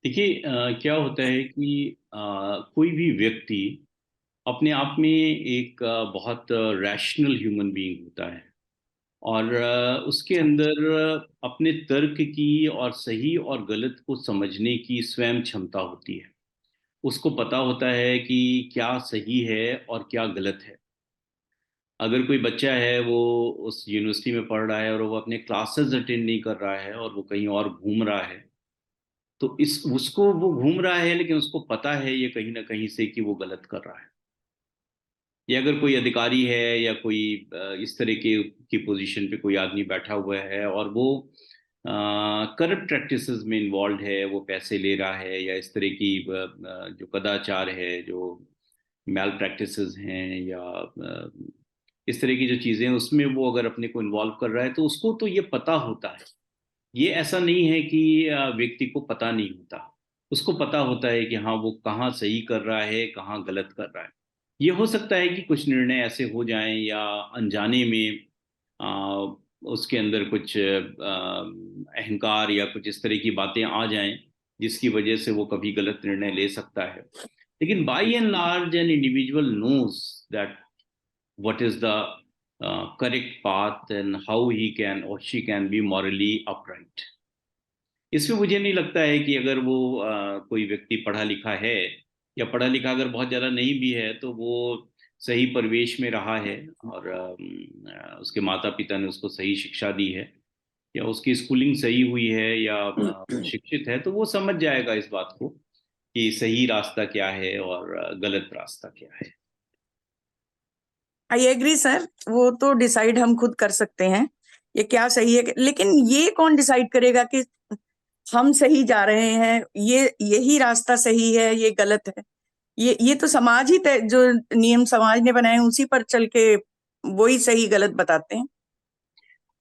S1: देखिए क्या होता है कि कोई भी व्यक्ति अपने आप में एक बहुत रैशनल ह्यूमन बीइंग होता है, और उसके अंदर अपने तर्क की और सही और गलत को समझने की स्वयं क्षमता होती है। उसको पता होता है कि क्या सही है और क्या गलत है। अगर कोई बच्चा है, वो उस यूनिवर्सिटी में पढ़ रहा है और वो अपने क्लासेस अटेंड नहीं कर रहा है और वो कहीं और घूम रहा है, तो इस उसको वो घूम रहा है लेकिन उसको पता है ये कहीं ना कहीं से कि वो गलत कर रहा है। या अगर कोई अधिकारी है या कोई इस तरह के की पोजीशन पे कोई आदमी बैठा हुआ है और वो करप्ट प्रैक्टिसेस में इन्वॉल्व है, वो पैसे ले रहा है या इस तरह की जो कदाचार है, जो मैल प्रैक्टिसेस हैं, या इस तरह की जो चीज़ें हैं उसमें वो अगर अपने को इन्वॉल्व कर रहा है, तो उसको तो ये पता होता है। ये ऐसा नहीं है कि व्यक्ति को पता नहीं होता। उसको पता होता है कि हाँ, वो कहाँ सही कर रहा है, कहाँ गलत कर रहा है। ये हो सकता है कि कुछ निर्णय ऐसे हो जाएं या अनजाने में आ, उसके अंदर कुछ अहंकार या कुछ इस तरह की बातें आ जाएं, जिसकी वजह से वो कभी गलत निर्णय ले सकता है। लेकिन by and large an individual knows that what is the correct path and how he can or she can be morally upright. इसमें मुझे नहीं लगता है कि अगर वो कोई व्यक्ति पढ़ा लिखा है, या पढ़ा लिखा अगर बहुत ज़्यादा नहीं भी है, तो वो सही परिवेश में रहा है और उसके माता पिता ने उसको सही शिक्षा दी है, या उसकी स्कूलिंग सही हुई है, या शिक्षित है, तो वो समझ जाएगा इस बात को कि सही रास्ता क्या है और गलत रास्ता क्या है।
S2: आई एग्री सर, वो तो डिसाइड हम खुद कर सकते हैं ये क्या सही है, लेकिन ये कौन डिसाइड करेगा कि हम सही जा रहे हैं, ये यही रास्ता सही है, ये गलत है? ये तो समाज ही तय, जो नियम समाज ने बनाए उसी पर चल के वही सही गलत बताते हैं।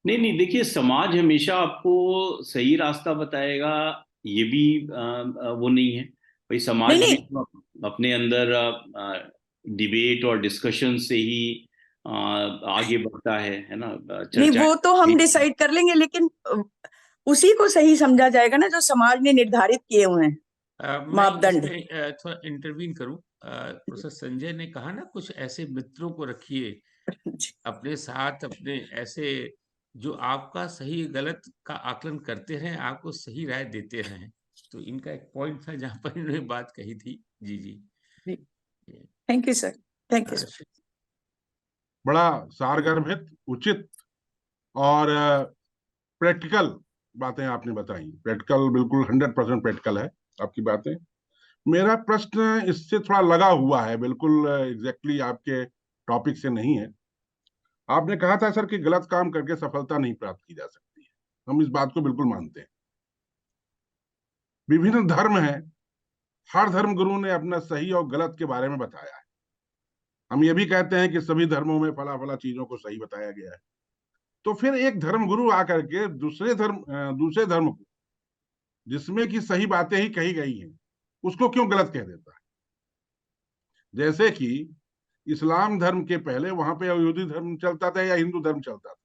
S1: नहीं नहीं, देखिए, समाज हमेशा आपको सही रास्ता बताएगा, ये भी वो नहीं है। भाई,
S2: नहीं
S1: समाज भी
S2: नहीं
S1: तो अपने अंदर डिबेट और डिस्कशन से ही आगे बढ़ता है ना,
S2: नहीं,
S1: चर्चा।
S2: वो तो हम डिसाइड कर लेंगे, लेकिन उसी को सही समझा जाएगा ना जो समाज ने निर्धारित किए हुए हैं
S3: मैं
S2: मापदंड।
S3: इसमें थोड़ा इंटरवीन करूं। प्रोफेसर संजय ने कहा ना, कुछ ऐसे मित्रों को रखिए अपने साथ, अपने ऐसे जो आपका सही गलत का आकलन करते रहें, आपको सही राय देते रहें। तो इनका एक पॉइंट था जहां पर इन्होंने बात कही थी। जी जी।
S2: Thank you sir, thank you.
S4: बड़ा सारगर्भित, उचित और प्रैक्टिकल बातें आपने बताई। प्रैक्टिकल, बिल्कुल 100% प्रैक्टिकल है आपकी बातें। मेरा प्रश्न इससे थोड़ा लगा हुआ है, बिल्कुल एग्जैक्टली आपके टॉपिक से नहीं है। आपने कहा था सर कि गलत काम करके सफलता नहीं प्राप्त की जा सकती है। हम इस बात को बिल्कुल मानते हैं। विभिन्न धर्म हैं, हर धर्म गुरु ने अपना सही और गलत के बारे में बताया है। हम ये भी कहते हैं कि सभी धर्मों में फला फला चीजों को सही बताया गया है। तो फिर एक धर्म गुरु आकर के दूसरे धर्म को, जिसमें कि सही बातें ही कही गई हैं, उसको क्यों गलत कह देता है? जैसे कि इस्लाम धर्म के पहले वहां पे यहूदी धर्म चलता था या हिंदू धर्म चलता था।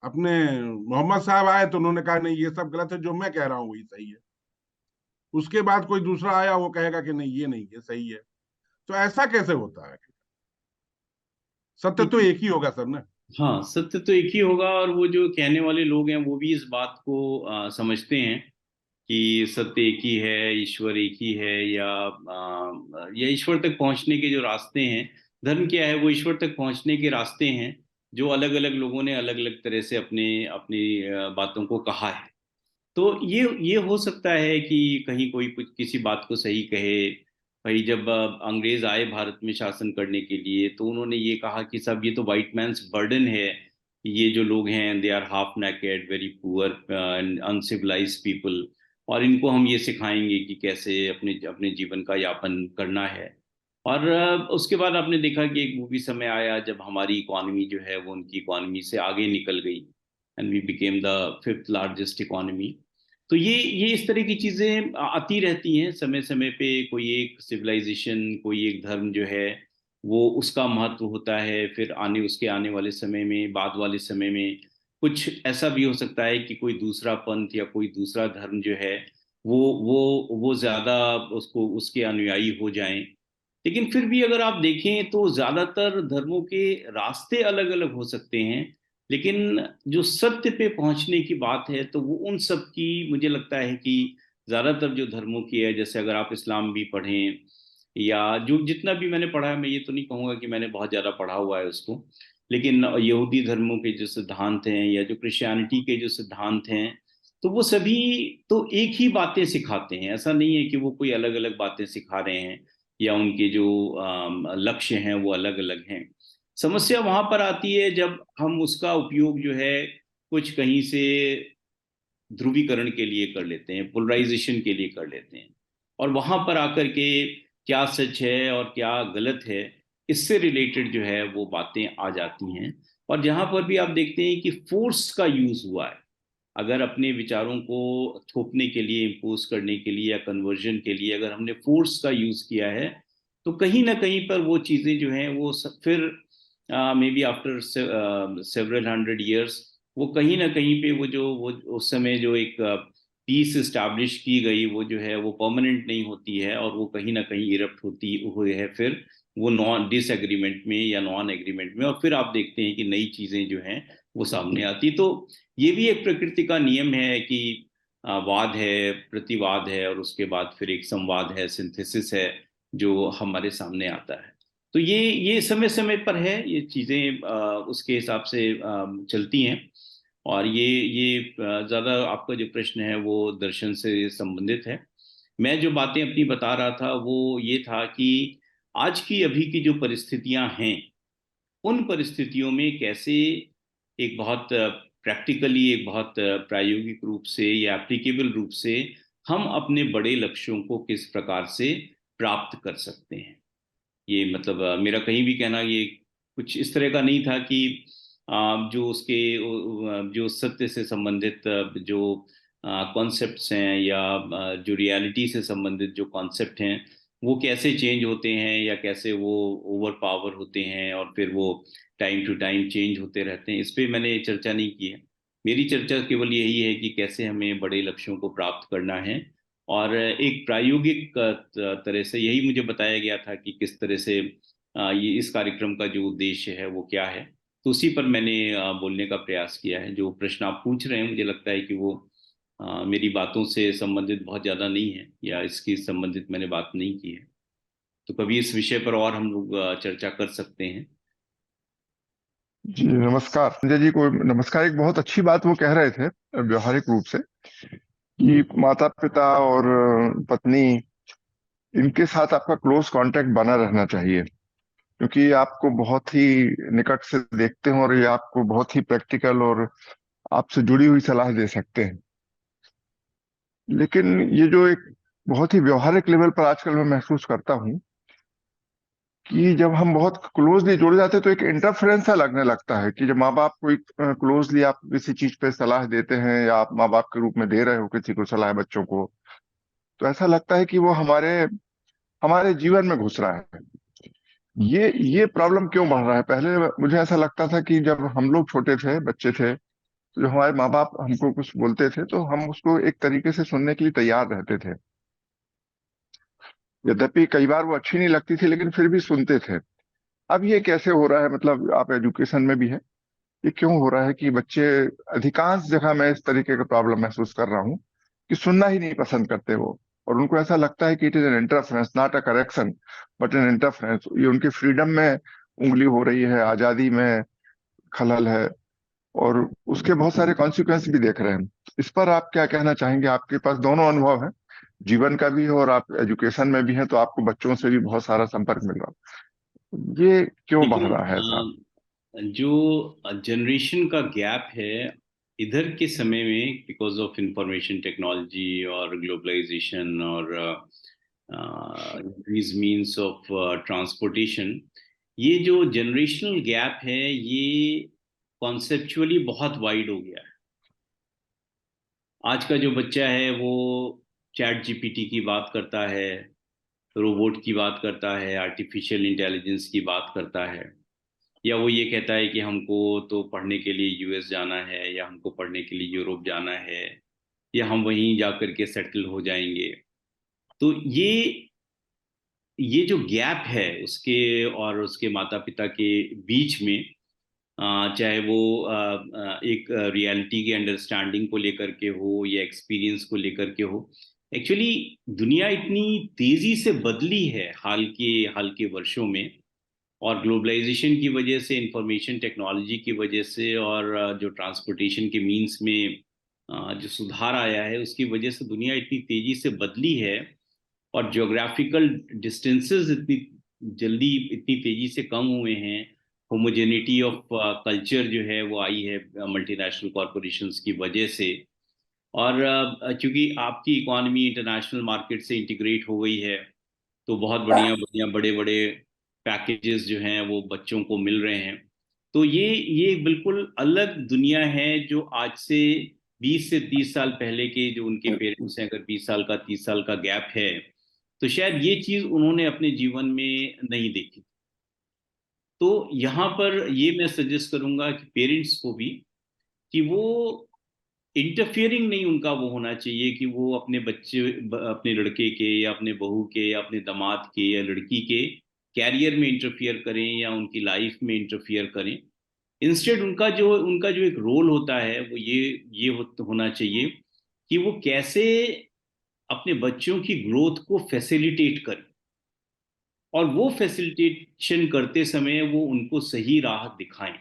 S4: अपने मोहम्मद साहब आए तो उन्होंने कहा नहीं, ये सब गलत है, जो मैं कह रहा हूं वही सही है। उसके बाद कोई दूसरा आया, वो कहेगा कि नहीं, ये नहीं, ये सही है। तो ऐसा कैसे होता है? सत्य तो एक ही होगा सर ना।
S1: हाँ, सत्य तो एक ही होगा, और वो जो कहने वाले लोग हैं वो भी इस बात को समझते हैं कि सत्य एक ही है, ईश्वर एक ही है, या ईश्वर तक पहुंचने के जो रास्ते हैं, धर्म क्या है, वो ईश्वर तक पहुंचने के रास्ते हैं, जो अलग अलग लोगों ने अलग अलग तरह से अपने अपनी बातों को कहा है। तो ये हो सकता है कि कहीं कोई कुछ किसी बात को सही कहे। भाई, जब अंग्रेज आए भारत में शासन करने के लिए, तो उन्होंने ये कहा कि सब ये तो वाइट मैन्स बर्डन है, ये जो लोग हैं they are half naked, very poor and uncivilised people, और इनको हम ये सिखाएंगे कि कैसे अपने अपने जीवन का यापन करना है। और उसके बाद आपने देखा कि एक मूवी समय आया जब हमारी इकॉनमी जो है वो उनकी इकॉनमी से आगे निकल गई, and we became the fifth largest economy. तो ये इस तरह की चीजें आती रहती हैं समय समय पे। कोई एक सिविलाइजेशन, कोई एक धर्म जो है वो उसका महत्व होता है, फिर उसके आने वाले समय में, बाद वाले समय में कुछ ऐसा भी हो सकता है कि कोई दूसरा पंथ या कोई दूसरा धर्म जो है वो ज्यादा उसको उसके अनुयायी हो जाएं, लेकिन फिर भी अगर आप देखें तो ज्यादातर धर्मों के रास्ते अलग अलग हो सकते हैं, लेकिन जो सत्य पे पहुंचने की बात है तो वो उन सब की मुझे लगता है कि ज्यादातर जो धर्मों की है, जैसे अगर आप इस्लाम भी पढ़ें या जो जितना भी मैंने पढ़ा है, मैं ये तो नहीं कहूंगा कि मैंने बहुत ज्यादा पढ़ा हुआ है उसको, लेकिन यहूदी धर्मों के जो सिद्धांत हैं या जो क्रिश्चियनिटी के जो सिद्धांत हैं, तो वो सभी तो एक ही बातें सिखाते हैं। ऐसा नहीं है कि वो कोई अलग अलग बातें सिखा रहे हैं या उनके जो लक्ष्य हैं वो अलग अलग हैं। समस्या वहां पर आती है जब हम उसका उपयोग जो है कुछ कहीं से ध्रुवीकरण के लिए कर लेते हैं, पोलराइजेशन के लिए कर लेते हैं, और वहां पर आकर के क्या सच है और क्या गलत है, इससे रिलेटेड जो है वो बातें आ जाती हैं। और जहां पर भी आप देखते हैं कि फोर्स का यूज हुआ है, अगर अपने विचारों को थोपने के लिए, इम्पोज करने के लिए या कन्वर्जन के लिए अगर हमने फोर्स का यूज किया है, तो कहीं ना कहीं पर वो चीजें जो हैं वो फिर may be after several hundred years वो कहीं ना कहीं पे वो उस समय जो एक पीस इस्टेब्लिश की गई वो जो है वो परमानेंट नहीं होती है, और वो कहीं ना कहीं इरप्ट होती हुए है फिर वो नॉन डिसएग्रीमेंट में या नॉन एग्रीमेंट में, और फिर आप देखते हैं कि नई चीजें जो हैं वो सामने आती। तो ये भी एक प्रकृति का नियम है कि वाद है, प्रतिवाद है, और उसके बाद फिर एक संवाद है, सिंथेसिस है, जो हमारे सामने आता है। तो ये समय समय पर है, ये चीजें उसके हिसाब से चलती हैं। और ये ज्यादा आपका जो प्रश्न है वो दर्शन से संबंधित है। मैं जो बातें अपनी बता रहा था वो ये था कि आज की अभी की जो परिस्थितियां हैं, उन परिस्थितियों में कैसे एक बहुत प्रैक्टिकली, एक बहुत प्रायोगिक रूप से या एप्लीकेबल रूप से हम अपने बड़े लक्ष्यों को किस प्रकार से प्राप्त कर सकते हैं। ये मतलब मेरा कहीं भी कहना ये कुछ इस तरह का नहीं था कि जो उसके जो सत्य से संबंधित जो कॉन्सेप्ट्स हैं या जो रियलिटी से संबंधित जो कॉन्सेप्ट हैं वो कैसे चेंज होते हैं या कैसे वो ओवर पावर होते हैं और फिर वो टाइम टू टाइम चेंज होते रहते हैं, इस पे मैंने चर्चा नहीं की है। मेरी चर्चा केवल यही है कि कैसे हमें बड़े लक्ष्यों को प्राप्त करना है, और एक प्रायोगिक तरह से यही मुझे बताया गया था कि किस तरह से ये इस कार्यक्रम का जो उद्देश्य है वो क्या है। तो उसी पर मैंने बोलने का प्रयास किया है। जो प्रश्न आप पूछ रहे हैं मुझे लगता है कि वो मेरी बातों से संबंधित बहुत ज़्यादा नहीं है या इसकी संबंधित मैंने बात नहीं की है। तो कभी इस विषय पर और हम लोग चर्चा कर सकते हैं।
S5: जी नमस्कार संजय जी को नमस्कार। एक बहुत अच्छी बात वो कह रहे थे व्यवहारिक रूप से कि माता पिता और पत्नी इनके साथ आपका क्लोज कांटेक्ट बना रहना चाहिए, क्योंकि ये आपको बहुत ही निकट से देखते हैं और ये आपको बहुत ही प्रैक्टिकल और आपसे जुड़ी हुई सलाह दे सकते हैं। लेकिन ये जो एक बहुत ही व्यवहारिक लेवल पर आजकल मैं महसूस करता हूँ कि जब हम बहुत क्लोजली जुड़ जाते हैं तो एक इंटरफेरेंस सा लगने लगता है कि जब माँ बाप को क्लोजली आप किसी चीज पे सलाह देते हैं या आप माँ बाप के रूप में दे रहे हो किसी को सलाह बच्चों को, तो ऐसा लगता है कि वो हमारे हमारे जीवन में घुस रहा है। ये प्रॉब्लम क्यों बढ़ रहा है? पहले मुझे ऐसा लगता था कि जब हम लोग छोटे थे, बच्चे थे, तो जो हमारे माँ बाप हमको कुछ बोलते थे तो हम उसको एक तरीके से सुनने के लिए तैयार रहते थे। यद्यपि कई बार वो अच्छी नहीं लगती थी लेकिन फिर भी सुनते थे। अब ये कैसे हो रहा है? मतलब आप एजुकेशन में भी है, ये क्यों हो रहा है कि बच्चे अधिकांश जगह मैं इस तरीके का प्रॉब्लम महसूस कर रहा हूँ कि सुनना ही नहीं पसंद करते वो, और उनको ऐसा लगता है कि it is an interference, not a correction but an interference. ये उनकी फ्रीडम में उंगली हो रही है, आजादी में खलल है, और उसके बहुत सारे कॉन्सिक्वेंस भी देख रहे हैं। इस पर आप क्या कहना चाहेंगे? आपके पास दोनों अनुभव है, जीवन का भी है और आप एजुकेशन में भी हैं, तो आपको बच्चों से भी बहुत सारा संपर्क मिल रहा है। ये क्यों बढ़ रहा है ऐसा?
S1: जो जनरेशन का गैप है इधर के समय में, बिकॉज ऑफ इंफॉर्मेशन टेक्नोलॉजी और ग्लोबलाइजेशन और इंक्रीज मीन्स ऑफ ट्रांसपोर्टेशन, ये जो जनरेशनल गैप है ये कॉन्सेप्चुअली बहुत वाइड हो गया है। आज का जो बच्चा है वो चैट जीपीटी की बात करता है, रोबोट की बात करता है, आर्टिफिशियल इंटेलिजेंस की बात करता है, या वो ये कहता है कि हमको तो पढ़ने के लिए यूएस जाना है या हमको पढ़ने के लिए यूरोप जाना है या हम वहीं जा कर के सेटल हो जाएंगे। तो ये ये जो गैप है उसके और उसके माता पिता के बीच में, चाहे वो एक रियलिटी की अंडरस्टैंडिंग को लेकर के हो या एक्सपीरियंस को लेकर के हो, एक्चुअली दुनिया इतनी तेजी से बदली है हाल के वर्षों में, और ग्लोबलाइजेशन की वजह से, इंफॉर्मेशन टेक्नोलॉजी की वजह से, और जो ट्रांसपोर्टेशन के मीन्स में जो सुधार आया है उसकी वजह से दुनिया इतनी तेजी से बदली है, और ज्योग्राफिकल डिस्टेंसेस इतनी जल्दी इतनी तेजी से कम हुए हैं। होमोजेनिटी ऑफ कल्चर जो है वो आई है मल्टीनेशनल कॉरपोरेशंस की वजह से, और क्योंकि आपकी इकोनॉमी इंटरनेशनल मार्केट से इंटीग्रेट हो गई है, तो बहुत बढ़िया बढ़िया बड़े बड़े पैकेजेस जो हैं वो बच्चों को मिल रहे हैं। तो ये बिल्कुल अलग दुनिया है जो आज से 20 से 30 साल पहले के जो उनके पेरेंट्स हैं, अगर 20 साल का 30 साल का गैप है, तो शायद ये चीज उन्होंने अपने जीवन में नहीं देखी। तो यहाँ पर ये मैं सजेस्ट करूंगा कि पेरेंट्स को भी, कि वो इंटरफियरिंग नहीं उनका वो होना चाहिए कि वो अपने बच्चे, अपने लड़के के या अपने बहू के या अपने दामाद के या लड़की के कैरियर में इंटरफियर करें या उनकी लाइफ में इंटरफियर करें। इंस्टेड उनका जो एक रोल होता है वो होना चाहिए कि वो कैसे अपने बच्चों की ग्रोथ को फैसिलिटेट करें, और वो फैसिलिटेशन करते समय वो उनको सही राह दिखाएं।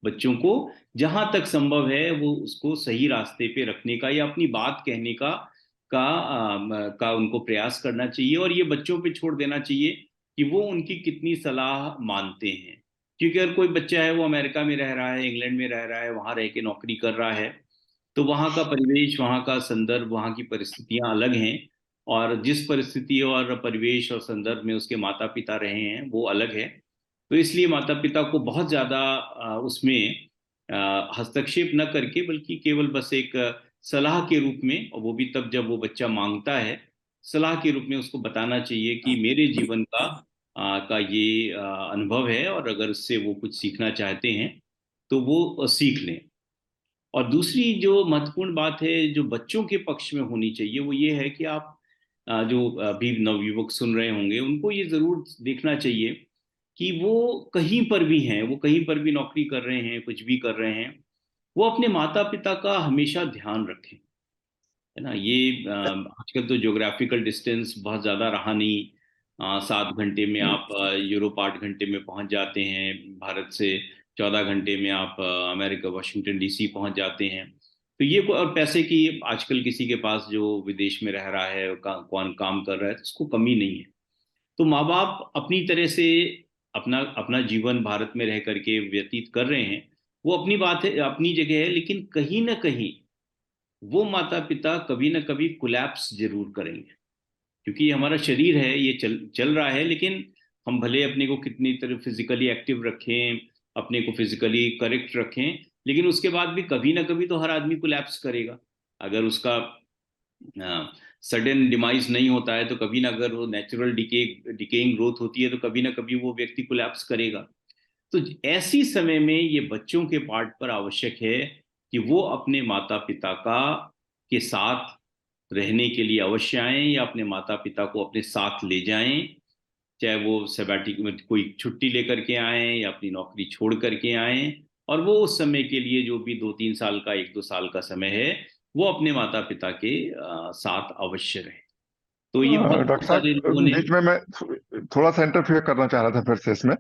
S1: बच्चों को जहां तक संभव है वो उसको सही रास्ते पे रखने का या अपनी बात कहने का उनको प्रयास करना चाहिए, और ये बच्चों पे छोड़ देना चाहिए कि वो उनकी कितनी सलाह मानते हैं। क्योंकि अगर कोई बच्चा है वो अमेरिका में रह रहा है, इंग्लैंड में रह रहा है, वहां रह के नौकरी कर रहा है, तो वहाँ का परिवेश, वहाँ का संदर्भ, वहाँ की परिस्थितियां अलग हैं, और जिस परिस्थिति और परिवेश और संदर्भ में उसके माता पिता रहे हैं वो अलग है। तो इसलिए माता पिता को बहुत ज़्यादा उसमें हस्तक्षेप न करके, बल्कि केवल बस एक सलाह के रूप में, और वो भी तब जब वो बच्चा मांगता है, सलाह के रूप में उसको बताना चाहिए कि मेरे जीवन का ये अनुभव है, और अगर उससे वो कुछ सीखना चाहते हैं तो वो सीख लें। और दूसरी जो महत्वपूर्ण बात है जो बच्चों के पक्ष में होनी चाहिए वो ये है कि आप जो अभी नवयुवक सुन रहे होंगे उनको ये जरूर देखना चाहिए कि वो कहीं पर भी हैं, वो कहीं पर भी नौकरी कर रहे हैं, कुछ भी कर रहे हैं, वो अपने माता पिता का हमेशा ध्यान रखें, है ना। ये आजकल तो ज्योग्राफिकल डिस्टेंस बहुत ज़्यादा रहा नहीं। 7 घंटे में आप यूरोप, 8 घंटे में पहुंच जाते हैं भारत से, 14 घंटे में आप अमेरिका वाशिंगटन डीसी पहुंच जाते हैं। तो ये और पैसे की आजकल किसी के पास जो विदेश में रह रहा है, कौन काम कर रहा है, तो उसको कमी नहीं है। तो माँ बाप अपनी तरह से अपना अपना जीवन भारत में रह करके व्यतीत कर रहे हैं, वो अपनी बात है, अपनी जगह है, लेकिन कहीं ना कहीं वो माता पिता कभी ना कभी कोलैप्स जरूर करेंगे। क्योंकि ये हमारा शरीर है, ये चल चल रहा है, लेकिन हम भले अपने को कितनी तरह फिजिकली एक्टिव रखें, अपने को फिजिकली करेक्ट रखें, लेकिन उसके बाद भी कभी ना कभी तो हर आदमी कोलैप्स करेगा। अगर उसका सडन डिमाइज नहीं होता है तो कभी ना, अगर वो नेचुरल डिकेइंग ग्रोथ होती है तो कभी ना कभी वो व्यक्ति कोलैप्स करेगा। तो ऐसी समय में ये बच्चों के पार्ट पर आवश्यक है कि वो अपने माता पिता का के साथ रहने के लिए अवश्य आएं, या अपने माता पिता को अपने साथ ले जाएं, चाहे वो सबैटिक में कोई छुट्टी लेकर के आएं या अपनी नौकरी छोड़ करके आएं, और वो उस समय के लिए जो भी 2-3 साल का, 1-2 साल का समय है, वो अपने माता पिता के साथ अवश्य रहे। तो ये
S5: डॉक्टर
S1: बहुत सारे लोगों
S5: साहब,
S1: ने।
S5: बीच में मैं थोड़ा सा इंटरफेयर करना चाह रहा था फिर से इसमें।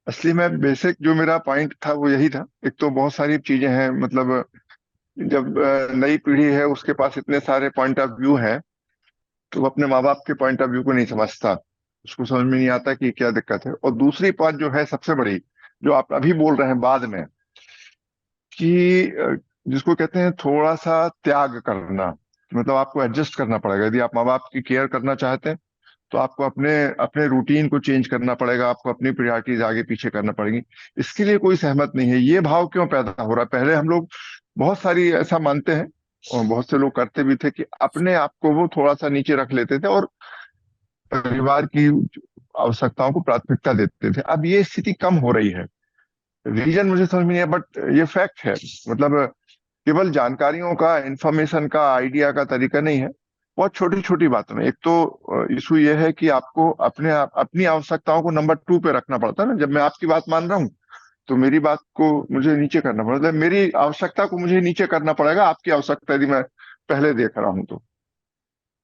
S5: असली में बेसिक जो मेरा पॉइंट था वो यही था। एक तो बहुत सारी चीजें हैं, मतलब जब नई पीढ़ी है उसके पास इतने सारे पॉइंट ऑफ व्यू है, तो वो अपने माँ बाप के पॉइंट ऑफ व्यू को नहीं समझता, उसको समझ में नहीं आता कि क्या दिक्कत है। और दूसरी बात जो है सबसे बड़ी, जो आप अभी बोल रहे हैं बाद में, कि जिसको कहते हैं थोड़ा सा त्याग करना, मतलब आपको एडजस्ट करना पड़ेगा। यदि आप माँ बाप की केयर करना चाहते हैं तो आपको अपने अपने रूटीन को चेंज करना पड़ेगा, आपको अपनी प्रायोरिटीज आगे पीछे करना पड़ेगी। इसके लिए कोई सहमत नहीं है। ये भाव क्यों पैदा हो रहा है? पहले हम लोग बहुत सारी ऐसा मानते हैं, और बहुत से लोग करते भी थे, कि अपने आप को वो थोड़ा सा नीचे रख लेते थे और परिवार की आवश्यकताओं को प्राथमिकता देते थे। अब ये स्थिति कम हो रही है। रीजन मुझे समझ में नहीं है, बट ये फैक्ट है। मतलब केवल जानकारियों का, इंफॉर्मेशन का, आइडिया का तरीका नहीं है, बहुत छोटी छोटी बातों में। एक तो इशू ये है कि आपको अपनी आवश्यकताओं को नंबर 2 पे रखना पड़ता है ना। जब मैं आपकी बात मान रहा हूँ तो मेरी बात को मुझे नीचे करना पड़ता है, मेरी आवश्यकता को मुझे नीचे करना पड़ेगा आपकी आवश्यकता यदि मैं पहले देख रहा हूं तो।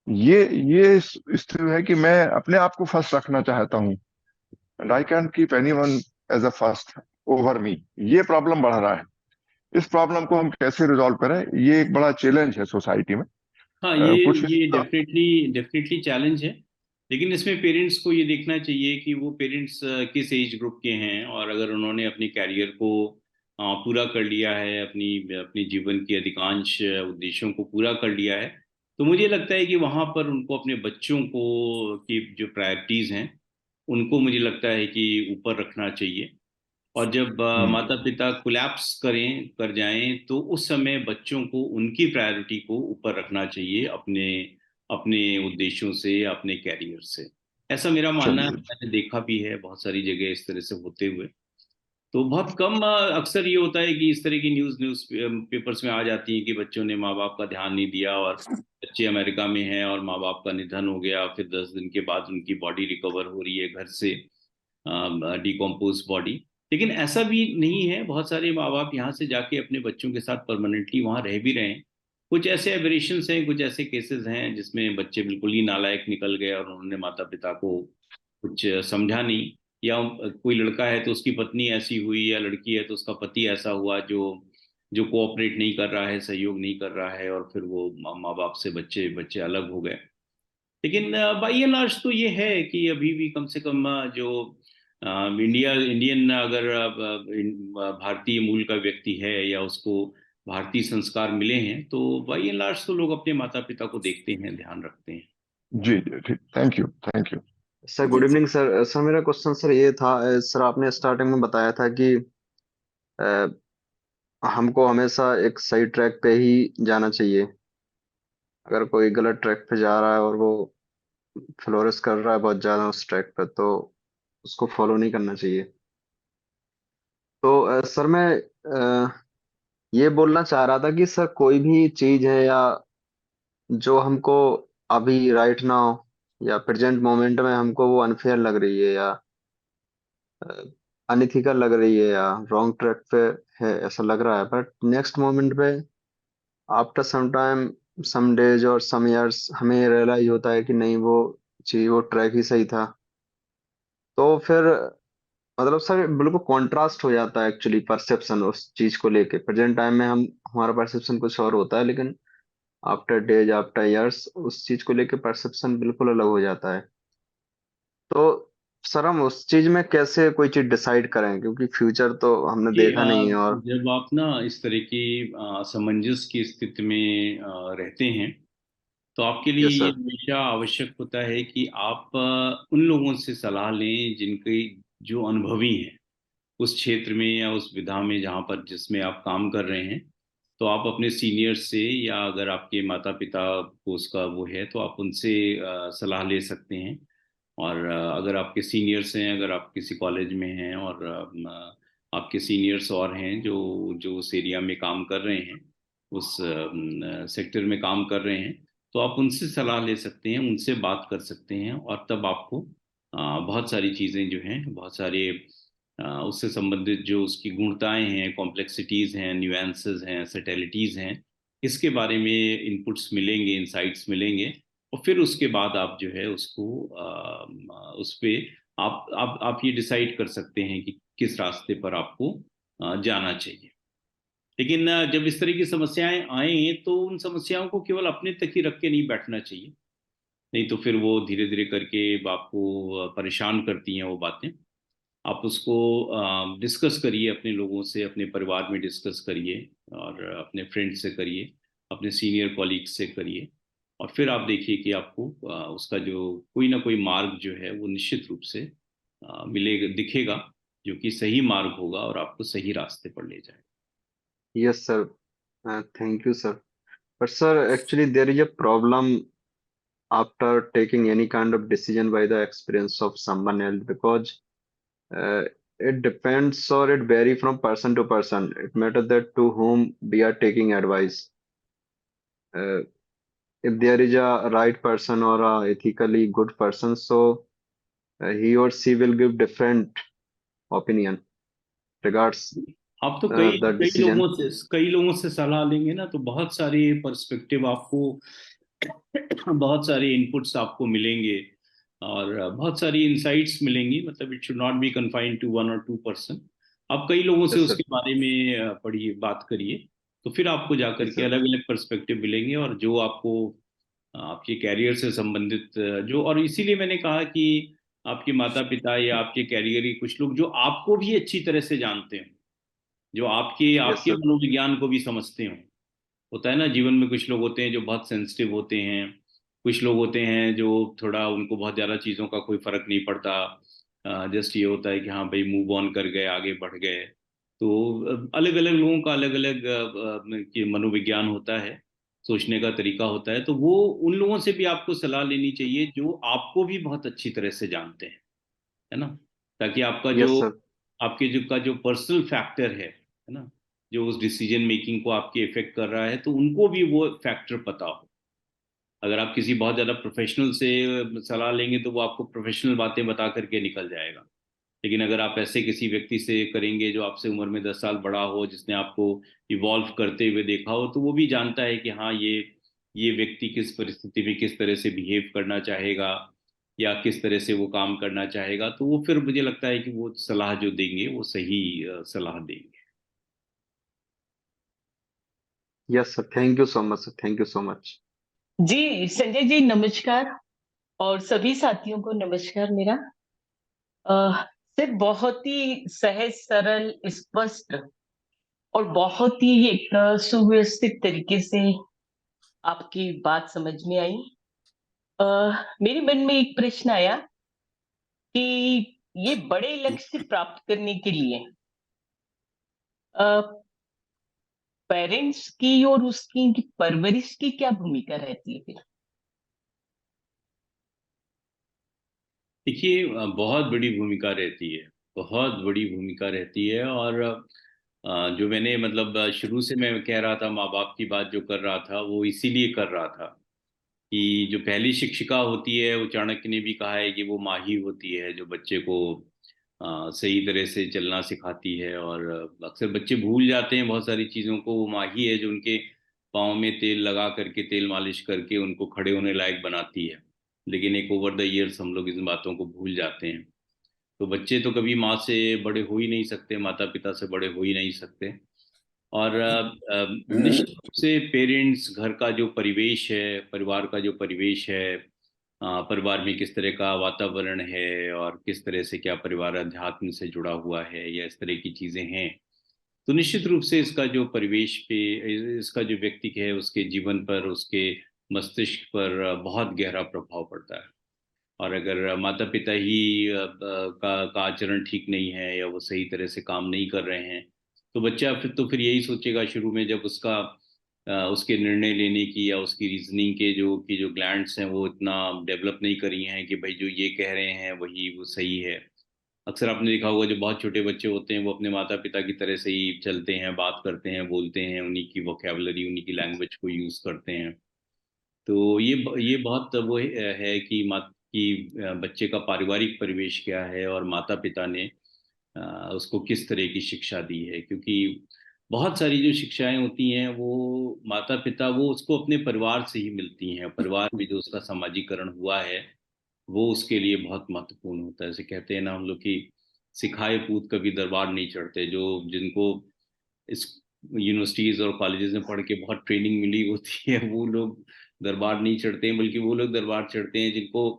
S5: ये स्थिति है कि मैं अपने आप को फर्स्ट रखना चाहता हूँ, and I can keep anyone as a first over me. ये प्रॉब्लम बढ़ रहा है। इस प्रॉब्लम को हम कैसे रिजॉल्व करें, ये एक बड़ा चैलेंज है सोसाइटी में।
S1: हाँ,
S5: कुछ
S1: ये डेफिनेटली डेफिनेटली चैलेंज है। लेकिन इसमें पेरेंट्स को ये देखना चाहिए कि वो पेरेंट्स किस एज ग्रुप के हैं, और अगर उन्होंने अपनी कैरियर को पूरा कर लिया है, अपनी अपने जीवन की अधिकांश उद्देश्यों को पूरा कर लिया है, तो मुझे लगता है कि वहाँ पर उनको अपने बच्चों को की जो प्रायोरिटीज़ हैं उनको मुझे लगता है कि ऊपर रखना चाहिए। और जब
S5: हम्म,
S1: माता पिता कोलैप्स कर जाएं तो उस समय बच्चों को उनकी प्रायोरिटी को ऊपर रखना चाहिए, अपने अपने उद्देश्यों से, अपने कैरियर से। ऐसा मेरा मानना है,
S5: चलिए।
S1: मैंने देखा भी है बहुत सारी जगह इस तरह से होते हुए। तो बहुत कम अक्सर ये होता है कि इस तरह की न्यूज़ पेपर्स में आ जाती है कि बच्चों ने माँ बाप का ध्यान नहीं दिया, और बच्चे अमेरिका में हैं और माँ बाप का निधन हो गया, फिर 10 दिन के बाद उनकी बॉडी रिकवर हो रही है घर से, डिकम्पोज बॉडी। लेकिन ऐसा भी नहीं है, बहुत सारे माँ बाप यहाँ से जाके अपने बच्चों के साथ परमानेंटली वहाँ रह भी रहे हैं। कुछ ऐसे एबरेशंस हैं, कुछ ऐसे केसेस हैं जिसमें बच्चे बिल्कुल ही नालायक निकल गए और उन्होंने माता पिता को कुछ समझा नहीं, या कोई लड़का है तो उसकी पत्नी ऐसी हुई, या लड़की है तो उसका पति ऐसा हुआ जो जो कोऑपरेट नहीं कर रहा है, सहयोग नहीं कर रहा है, और फिर वो माँ बाप से बच्चे बच्चे अलग हो गए। लेकिन बाई एंड लार्ज तो ये है कि अभी भी कम से कम जो इंडियन अगर भारतीय मूल का व्यक्ति है, या उसको भारतीय संस्कार मिले हैं, तो बाई एंड लार्ज तो लोग अपने माता पिता को देखते हैं, ध्यान रखते हैं।
S5: जी जी, ठीक, thank you thank you.
S6: Sir
S2: ji
S6: good evening sir. Sir मेरा क्वेश्चन सर ये था, सर आपने स्टार्टिंग में बताया था कि अ, हमको हमेशा एक सही ट्रैक पे ही जाना चाहिए। अगर कोई गलत ट्रैक पे जा रहा है और वो फ्लोरिश कर रहा है बहुत ज्यादा उस ट्रैक पे, तो उसको फॉलो नहीं करना चाहिए। तो सर मैं ये बोलना चाह रहा था कि सर कोई भी चीज है या जो हमको अभी राइट नाउ या प्रेजेंट मोमेंट में हमको वो अनफेयर लग रही है या अनइथिकल लग रही है या रॉन्ग ट्रैक पे है ऐसा लग रहा है, बट नेक्स्ट मोमेंट पे after some time, some days और सम इयर्स हमें रियलाइज होता है कि नहीं, वो चीज वो ट्रैक ही सही था। तो फिर मतलब सर बिल्कुल कॉन्ट्रास्ट हो जाता है एक्चुअली परसेप्शन उस चीज को लेके। प्रेजेंट टाइम में हम हमारा परसेप्शन कुछ और होता है, लेकिन आफ्टर डेज आफ्टर इयर्स उस चीज को लेके परसेप्शन बिल्कुल अलग हो जाता है। तो सर हम उस चीज में कैसे कोई चीज डिसाइड करें, क्योंकि फ्यूचर तो हमने
S1: कि
S6: देखा नहीं है। और
S1: जब आप ना इस तरह की असमंजस की स्थिति में रहते हैं, तो आपके लिए
S6: यस
S1: ये
S6: सर।
S1: हमेशा आवश्यक होता है कि आप उन लोगों से सलाह लें जिनके जो अनुभवी हैं उस क्षेत्र में या उस विधा में जहाँ पर जिसमें आप काम कर रहे हैं। तो आप अपने सीनियर से, या अगर आपके माता पिता को उसका वो है तो आप उनसे सलाह ले सकते हैं। और अगर आपके सीनियर्स हैं, अगर आप किसी कॉलेज में हैं और आपके सीनियर्स और हैं जो जो उस एरिया में काम कर रहे हैं, उस सेक्टर में काम कर रहे हैं, तो आप उनसे सलाह ले सकते हैं, उनसे बात कर सकते हैं, और तब आपको बहुत सारी चीज़ें जो हैं, बहुत सारे उससे संबंधित जो उसकी गुणताएं हैं, कॉम्प्लेक्सिटीज़ हैं, न्यूएंसेस हैं, सटेलिटीज़ हैं, इसके बारे में इनपुट्स मिलेंगे, इनसाइट्स मिलेंगे। और फिर उसके बाद आप जो है उसको उस पे आप ये डिसाइड कर सकते हैं कि किस रास्ते पर आपको जाना चाहिए। लेकिन जब इस तरह की समस्याएं आए तो उन समस्याओं को केवल अपने तक ही रख के नहीं बैठना चाहिए, नहीं तो फिर वो धीरे धीरे करके आपको परेशान करती हैं वो बातें। आप उसको डिस्कस करिए अपने लोगों से, अपने परिवार में डिस्कस करिए, और अपने फ्रेंड से करिए, अपने सीनियर कॉलीग से करिए। और फिर आप देखिए कि आपको उसका जो कोई ना कोई मार्ग जो है वो निश्चित रूप से मिलेगा, दिखेगा, जो कि सही मार्ग होगा और आपको सही रास्ते पर ले जाएगा।
S6: Yes sir, thank you sir. But sir actually there is a problem after taking any kind of decision by the experience of someone else, because uh, it depends or it vary from person to person. It matters that to whom we are taking advice. Uh, if there is a right person or a ethically good person, so he or she will give different opinion regards
S1: आप तो कई
S6: the decision.
S1: कई लोगों से सलाह लेंगे ना, तो बहुत सारे पर्सपेक्टिव आपको बहुत सारे इनपुट्स आपको मिलेंगे और बहुत सारी इंसाइट्स मिलेंगी। मतलब it should not be confined to 1 or 2 person. आप कई लोगों से
S6: Yes, sir.
S1: उसके बारे में पढ़िए, बात करिए, तो फिर आपको जाकर
S6: Yes,
S1: के
S6: sir.
S1: अलग अलग पर्सपेक्टिव मिलेंगे और जो आपको आपके कैरियर से संबंधित जो, और इसीलिए मैंने कहा कि आपके माता पिता या आपके कैरियर के कुछ लोग जो आपको भी अच्छी तरह से जानते हैं, जो आपके
S6: Yes,
S1: आपके
S6: sir.
S1: मनोविज्ञान को भी समझते हो। होता है ना जीवन में, कुछ लोग होते हैं जो बहुत सेंसिटिव होते हैं, कुछ लोग होते हैं जो थोड़ा, उनको बहुत ज़्यादा चीज़ों का कोई फर्क नहीं पड़ता, जस्ट ये होता है कि हाँ भाई मूव ऑन कर गए, आगे बढ़ गए। तो अलग अलग लोगों का अलग अलग मनोविज्ञान होता है, सोचने का तरीका होता है। तो वो उन लोगों से भी आपको सलाह लेनी चाहिए जो आपको भी बहुत अच्छी तरह से जानते हैं, है ना, ताकि आपका जो,
S6: Yes, sir.
S1: आपके जो का जो पर्सनल फैक्टर है ना, जो उस डिसीजन मेकिंग को आपके इफेक्ट कर रहा है, तो उनको भी वो फैक्टर पता हो। अगर आप किसी बहुत ज्यादा प्रोफेशनल से सलाह लेंगे तो वो आपको प्रोफेशनल बातें बता करके निकल जाएगा। लेकिन अगर आप ऐसे किसी व्यक्ति से करेंगे जो आपसे उम्र में 10 साल बड़ा हो, जिसने आपको इवॉल्व करते हुए देखा हो, तो वो भी जानता है कि हाँ ये व्यक्ति किस परिस्थिति में किस तरह से बिहेव करना चाहेगा या किस तरह से वो काम करना चाहेगा, तो वो फिर मुझे लगता है कि वो सलाह जो देंगे वो सही सलाह देंगे।
S6: Yes, sir. Thank you so much, sir. Thank you so much.
S7: जी संजय जी नमस्कार, और सभी साथियों को नमस्कार मेरा। सिर्फ बहुत ही सहज सरल स्पष्ट और बहुत ही एक सुव्यवस्थित तरीके से आपकी बात समझ में आई। मेरे मन में एक प्रश्न आया कि ये बड़े लक्ष्य प्राप्त करने के लिए पेरेंट्स की और उसकी इनकी परवरिश की क्या भूमिका रहती है फिर?
S1: देखिए बहुत बड़ी भूमिका रहती है, बहुत बड़ी भूमिका रहती है। और जो मैंने मतलब शुरू से मैं कह रहा था, माँ बाप की बात जो कर रहा था वो इसीलिए कर रहा था कि जो पहली शिक्षिका होती है, वो चाणक्य ने भी कहा है कि वो माँ ही होती है जो बच्चे को सही तरह से चलना सिखाती है। और अक्सर बच्चे भूल जाते हैं बहुत सारी चीज़ों को। वो माँ ही है जो उनके पाँव में तेल लगा करके, तेल मालिश करके उनको खड़े होने लायक बनाती है। लेकिन एक ओवर द इयर्स हम लोग इन बातों को भूल जाते हैं। तो बच्चे तो कभी माँ से बड़े हो ही नहीं सकते, माता पिता से बड़े हो ही नहीं सकते। और निश्चित रूप से पेरेंट्स, घर का जो परिवेश है, परिवार का जो परिवेश है, परिवार में किस तरह का वातावरण है और किस तरह से क्या परिवार अध्यात्म से जुड़ा हुआ है या इस तरह की चीजें हैं, तो निश्चित रूप से इसका जो परिवेश पे, इसका जो व्यक्ति है उसके जीवन पर, उसके मस्तिष्क पर बहुत गहरा प्रभाव पड़ता है। और अगर माता पिता ही का आचरण ठीक नहीं है या वो सही तरह से काम नहीं कर रहे हैं, तो बच्चा फिर यही सोचेगा शुरू में, जब उसके निर्णय लेने की या उसकी रीजनिंग के जो ग्लैंड्स हैं वो इतना डेवलप नहीं करी हैं कि भाई जो ये कह रहे हैं वही वो सही है। अक्सर आपने देखा होगा जो बहुत छोटे बच्चे होते हैं वो अपने माता पिता की तरह से ही चलते हैं, बात करते हैं, बोलते हैं, उन्हीं की वोकेबलरी, उन्हीं की लैंग्वेज को यूज करते हैं। तो ये बहुत वो है कि बच्चे का पारिवारिक परिवेश क्या है और माता पिता ने उसको किस तरह की शिक्षा दी है। क्योंकि बहुत सारी जो शिक्षाएं होती हैं वो माता पिता, वो उसको अपने परिवार से ही मिलती हैं। परिवार में जो उसका समाजीकरण हुआ है वो उसके लिए बहुत महत्वपूर्ण होता है। जैसे कहते हैं ना हम लोग कि सिखाए पूत कभी दरबार नहीं चढ़ते। जो जिनको इस यूनिवर्सिटीज और कॉलेजेस में पढ़ के बहुत ट्रेनिंग मिली होती है वो लोग दरबार नहीं चढ़ते हैं, बल्कि वो लोग दरबार चढ़ते हैं जिनको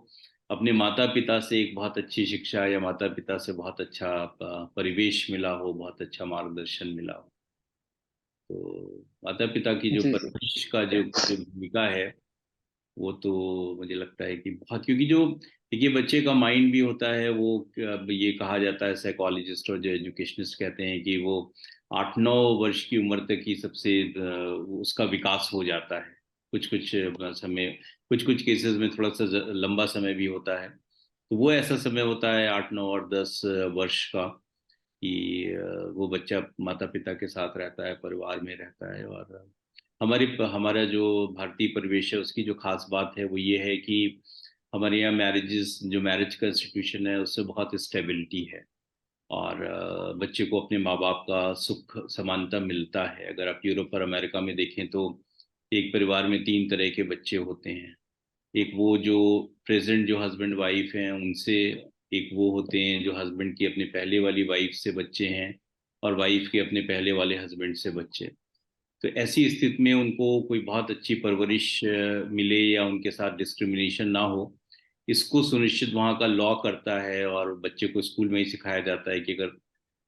S1: अपने माता पिता से एक बहुत अच्छी शिक्षा या माता पिता से बहुत अच्छा परिवेश मिला हो, बहुत अच्छा मार्गदर्शन मिला हो। तो माता पिता की जो
S6: जी जी
S1: परवरिश का जो भूमिका है वो तो मुझे लगता है कि बहुत, क्योंकि जो देखिए बच्चे का माइंड भी होता है वो, ये कहा जाता है, साइकोलॉजिस्ट और जो एजुकेशनिस्ट कहते हैं कि वो 8-9 वर्ष की उम्र तक ही सबसे उसका विकास हो जाता है। कुछ कुछ समय, कुछ कुछ केसेस में थोड़ा सा लंबा समय भी होता है। तो वो ऐसा समय होता है 8, 9 और 10 वर्ष का कि वो बच्चा माता पिता के साथ रहता है, परिवार में रहता है और हमारा जो भारतीय परिवेश है उसकी जो खास बात है वो ये है कि हमारे यहाँ मैरिज का इंस्टीट्यूशन है उससे बहुत स्टेबिलिटी है, और बच्चे को अपने माँ बाप का सुख समानता मिलता है। अगर आप यूरोप और अमेरिका में देखें तो एक परिवार में 3 तरह के बच्चे होते हैं। एक वो जो प्रेजेंट जो हस्बैंड वाइफ हैं उनसे, एक वो होते हैं जो हस्बैंड की अपने पहले वाली वाइफ से बच्चे हैं, और वाइफ के अपने पहले वाले हस्बैंड से बच्चे। तो ऐसी स्थिति में उनको कोई बहुत अच्छी परवरिश मिले या उनके साथ डिस्क्रिमिनेशन ना हो, इसको सुनिश्चित वहाँ का लॉ करता है। और बच्चे को स्कूल में ही सिखाया जाता है कि अगर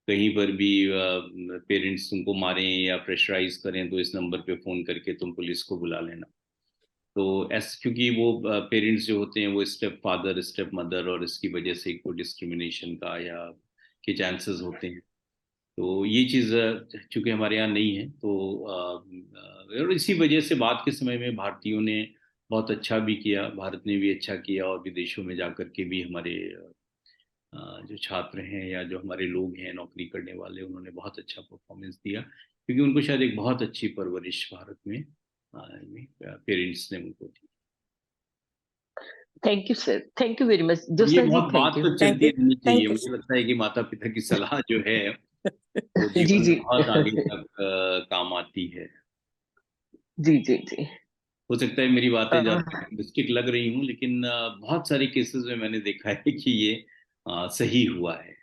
S1: कहीं पर भी पेरेंट्स तुमको मारें या प्रेशराइज करें तो इस नंबर पे फ़ोन करके तुम पुलिस को बुला लेना। तो क्योंकि वो पेरेंट्स जो होते हैं वो स्टेप फादर स्टेप मदर, और इसकी वजह से कोई डिस्क्रिमिनेशन का या के चांसेस होते हैं। तो ये चीज़ चूंकि हमारे यहाँ नहीं है, तो और इसी वजह से बाद के समय में भारतीयों ने बहुत अच्छा भी किया, भारत ने भी अच्छा किया, और विदेशों में जाकर के भी हमारे जो छात्र हैं या जो हमारे लोग हैं नौकरी करने वाले, उन्होंने बहुत अच्छा परफॉर्मेंस दिया, क्योंकि उनको शायद एक बहुत अच्छी परवरिश भारत में पेरेंट्स ने उनको दी।
S7: Thank you sir, thank you very much.
S1: ये
S7: जोत्स्ना जी,
S1: बहुत बात
S7: थैंक यू।
S1: तो चलती रहनी चाहिए।
S2: थैंक यू
S1: मुझे लगता है कि माता पिता की सलाह जो है वो
S7: जी
S1: जीवन
S7: जी
S1: में बहुत आगे तक काम आती है।
S7: जी जी जी।
S1: हो सकता है मेरी बातें
S7: अह,
S1: ज्यादा मिस्टेक लग रही हूँ, लेकिन बहुत सारे केसेस में मैंने देखा है कि ये सही हुआ है।